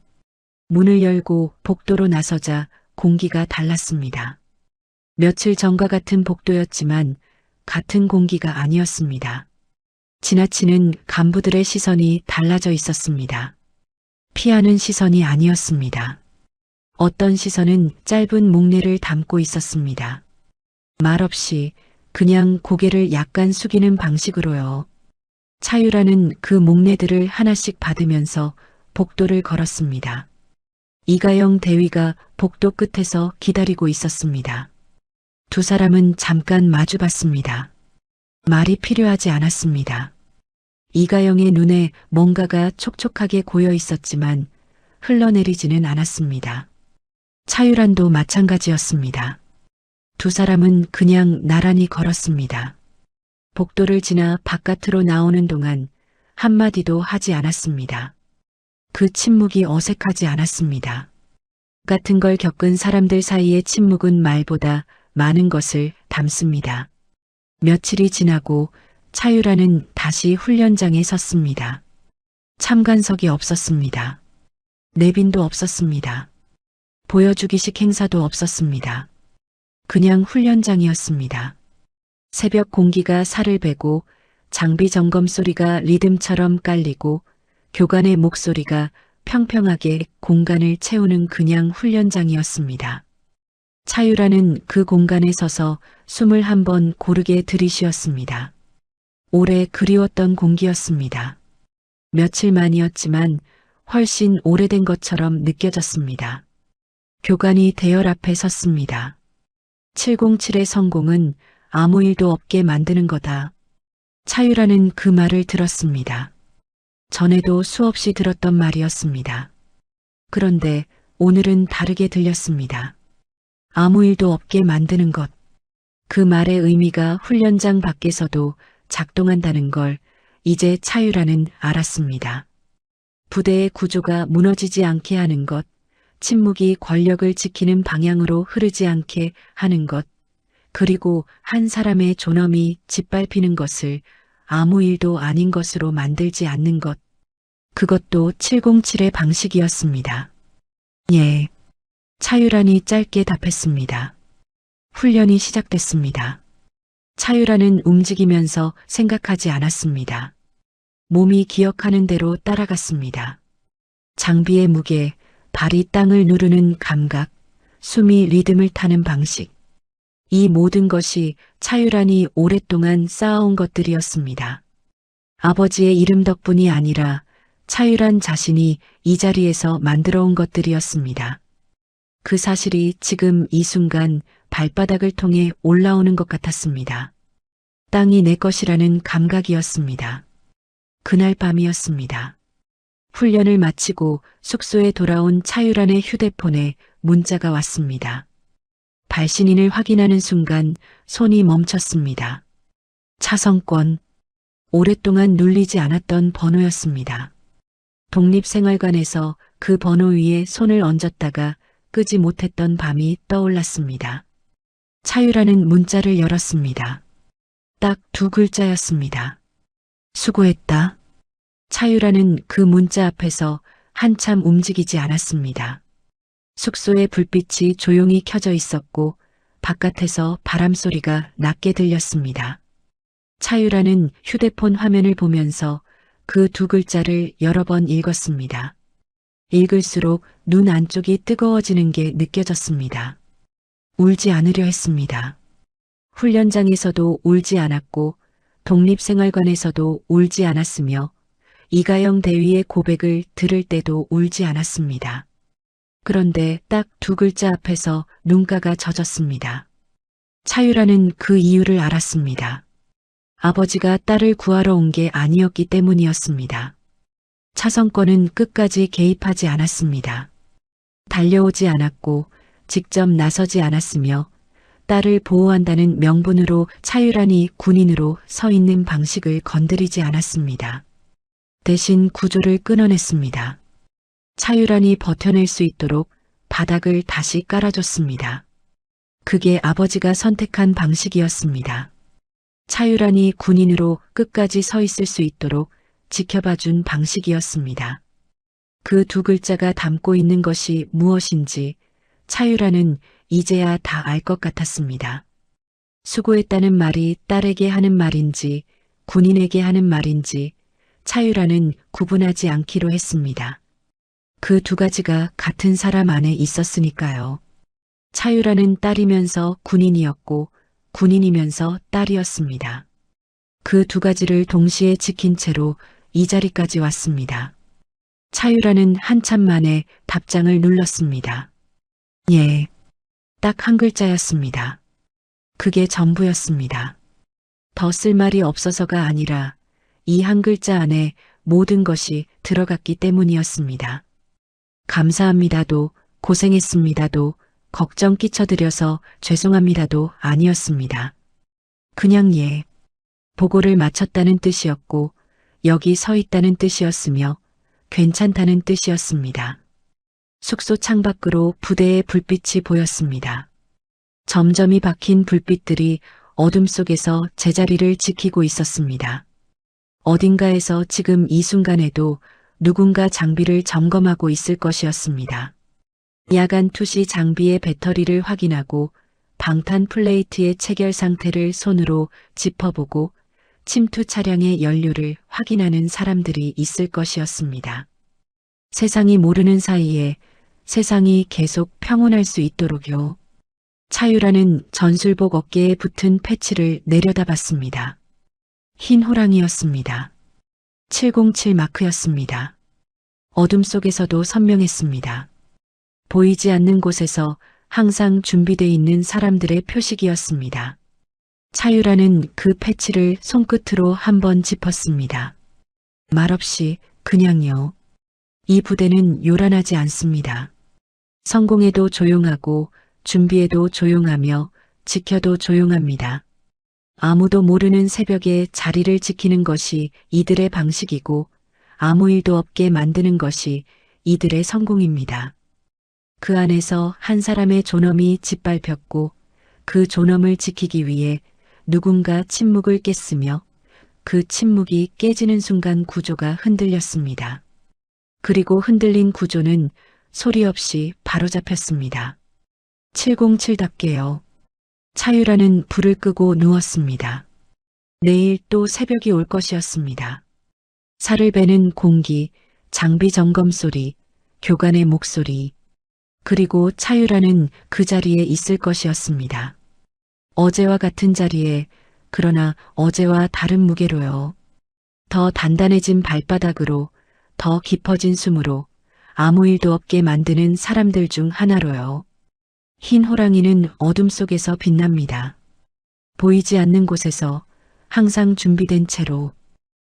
문을 열고 복도로 나서자 공기가 달랐습니다. 며칠 전과 같은 복도였지만 같은 공기가 아니었습니다. 지나치는 간부들의 시선이 달라져 있었습니다. 피하는 시선이 아니었습니다. 어떤 시선은 짧은 목례를 담고 있었습니다. 말없이 그냥 고개를 약간 숙이는 방식으로요. 차유라는 그 목례들을 하나씩 받으면서 복도를 걸었습니다. 이가영 대위가 복도 끝에서 기다리고 있었습니다. 두 사람은 잠깐 마주봤습니다. 말이 필요하지 않았습니다. 이가영의 눈에 뭔가가 촉촉하게 고여 있었지만 흘러내리지는 않았습니다. 차유란도 마찬가지였습니다. 두 사람은 그냥 나란히 걸었습니다. 복도를 지나 바깥으로 나오는 동안 한마디도 하지 않았습니다. 그 침묵이 어색하지 않았습니다. 같은 걸 겪은 사람들 사이의 침묵은 말보다 많은 것을 담습니다. 며칠이 지나고 차유라는 다시 훈련장에 섰습니다. 참관석이 없었습니다. 내빈도 없었습니다. 보여주기식 행사도 없었습니다. 그냥 훈련장이었습니다. 새벽 공기가 살을 베고 장비 점검 소리가 리듬처럼 깔리고 교관의 목소리가 평평하게 공간을 채우는 그냥 훈련장이었습니다. 차유라는 그 공간에 서서 숨을 한번 고르게 들이쉬었습니다. 오래 그리웠던 공기였습니다. 며칠 만이었지만 훨씬 오래된 것처럼 느껴졌습니다. 교관이 대열 앞에 섰습니다. 707의 성공은 아무 일도 없게 만드는 거다. 차유라는 그 말을 들었습니다. 전에도 수없이 들었던 말이었습니다. 그런데 오늘은 다르게 들렸습니다. 아무 일도 없게 만드는 것. 그 말의 의미가 훈련장 밖에서도 작동한다는 걸 이제 차유라는 알았습니다. 부대의 구조가 무너지지 않게 하는 것, 침묵이 권력을 지키는 방향으로 흐르지 않게 하는 것, 그리고 한 사람의 존엄이 짓밟히는 것을 아무 일도 아닌 것으로 만들지 않는 것. 그것도 707의 방식이었습니다. 예. 차유란이 짧게 답했습니다. 훈련이 시작됐습니다. 차유란은 움직이면서 생각하지 않았습니다. 몸이 기억하는 대로 따라갔습니다. 장비의 무게, 발이 땅을 누르는 감각, 숨이 리듬을 타는 방식. 이 모든 것이 차유란이 오랫동안 쌓아온 것들이었습니다. 아버지의 이름 덕분이 아니라 차유란 자신이 이 자리에서 만들어온 것들이었습니다. 그 사실이 지금 이 순간 발바닥을 통해 올라오는 것 같았습니다. 땅이 내 것이라는 감각이었습니다. 그날 밤이었습니다. 훈련을 마치고 숙소에 돌아온 차유란의 휴대폰에 문자가 왔습니다. 발신인을 확인하는 순간 손이 멈췄습니다. 차성권. 오랫동안 눌리지 않았던 번호였습니다. 독립생활관에서 그 번호 위에 손을 얹었다가 끄지 못했던 밤이 떠올랐습니다. 차유라는 문자를 열었습니다. 딱 2글자였습니다. 수고했다. 차유라는 그 문자 앞에서 한참 움직이지 않았습니다. 숙소의 불빛이 조용히 켜져 있었고 바깥에서 바람소리가 낮게 들렸습니다. 차유라는 휴대폰 화면을 보면서 그 2글자를 여러 번 읽었습니다. 읽을수록 눈 안쪽이 뜨거워지는 게 느껴졌습니다. 울지 않으려 했습니다. 훈련장에서도 울지 않았고 독립생활관에서도 울지 않았으며 이가영 대위의 고백을 들을 때도 울지 않았습니다. 그런데 딱 2글자 앞에서 눈가가 젖었습니다. 차유라는 그 이유를 알았습니다. 아버지가 딸을 구하러 온 게 아니었기 때문이었습니다. 차성권은 끝까지 개입하지 않았습니다. 달려오지 않았고 직접 나서지 않았으며 딸을 보호한다는 명분으로 차유란이 군인으로 서 있는 방식을 건드리지 않았습니다. 대신 구조를 끊어냈습니다. 차유란이 버텨낼 수 있도록 바닥을 다시 깔아줬습니다. 그게 아버지가 선택한 방식이었습니다. 차유란이 군인으로 끝까지 서 있을 수 있도록 지켜봐준 방식이었습니다. 그 2글자가 담고 있는 것이 무엇인지 차유란은 이제야 다 알 것 같았습니다. 수고했다는 말이 딸에게 하는 말인지 군인에게 하는 말인지 차유란은 구분하지 않기로 했습니다. 그 2가지가 같은 사람 안에 있었으니까요. 차유란은 딸이면서 군인이었고 군인이면서 딸이었습니다. 그 2가지를 동시에 지킨 채로 이 자리까지 왔습니다. 차유란은 한참 만에 답장을 눌렀습니다. 예. 딱 1글자였습니다. 그게 전부였습니다. 더 쓸 말이 없어서가 아니라 이 1글자 안에 모든 것이 들어갔기 때문이었습니다. 감사합니다도 고생했습니다도 걱정 끼쳐드려서 죄송합니다도 아니었습니다. 그냥 예. 보고를 마쳤다는 뜻이었고 여기 서 있다는 뜻이었으며 괜찮다는 뜻이었습니다. 숙소 창밖으로 부대의 불빛이 보였습니다. 점점이 박힌 불빛들이 어둠 속에서 제자리를 지키고 있었습니다. 어딘가에서 지금 이 순간에도 누군가 장비를 점검하고 있을 것이었습니다. 야간 투시 장비의 배터리를 확인하고 방탄 플레이트의 체결 상태를 손으로 짚어보고 침투 차량의 연료를 확인하는 사람들이 있을 것이었습니다. 세상이 모르는 사이에 세상이 계속 평온할 수 있도록요. 차유라는 전술복 어깨에 붙은 패치를 내려다봤습니다. 흰 호랑이였습니다. 707 마크였습니다. 어둠 속에서도 선명했습니다. 보이지 않는 곳에서 항상 준비되어 있는 사람들의 표식이었습니다. 차유라는 그 패치를 손끝으로 한번 짚었습니다. 말없이 그냥요. 이 부대는 요란하지 않습니다. 성공해도 조용하고 준비해도 조용하며 지켜도 조용합니다. 아무도 모르는 새벽에 자리를 지키는 것이 이들의 방식이고 아무 일도 없게 만드는 것이 이들의 성공입니다. 그 안에서 한 사람의 존엄이 짓밟혔고 그 존엄을 지키기 위해 누군가 침묵을 깼으며 그 침묵이 깨지는 순간 구조가 흔들렸습니다. 그리고 흔들린 구조는 소리 없이 바로잡혔습니다. 707답게요. 차유라는 불을 끄고 누웠습니다. 내일 또 새벽이 올 것이었습니다. 살을 베는 공기, 장비 점검 소리, 교관의 목소리, 그리고 차유라는 그 자리에 있을 것이었습니다. 어제와 같은 자리에, 그러나 어제와 다른 무게로요. 더 단단해진 발바닥으로, 더 깊어진 숨으로 아무 일도 없게 만드는 사람들 중 하나로요. 흰 호랑이는 어둠 속에서 빛납니다. 보이지 않는 곳에서 항상 준비된 채로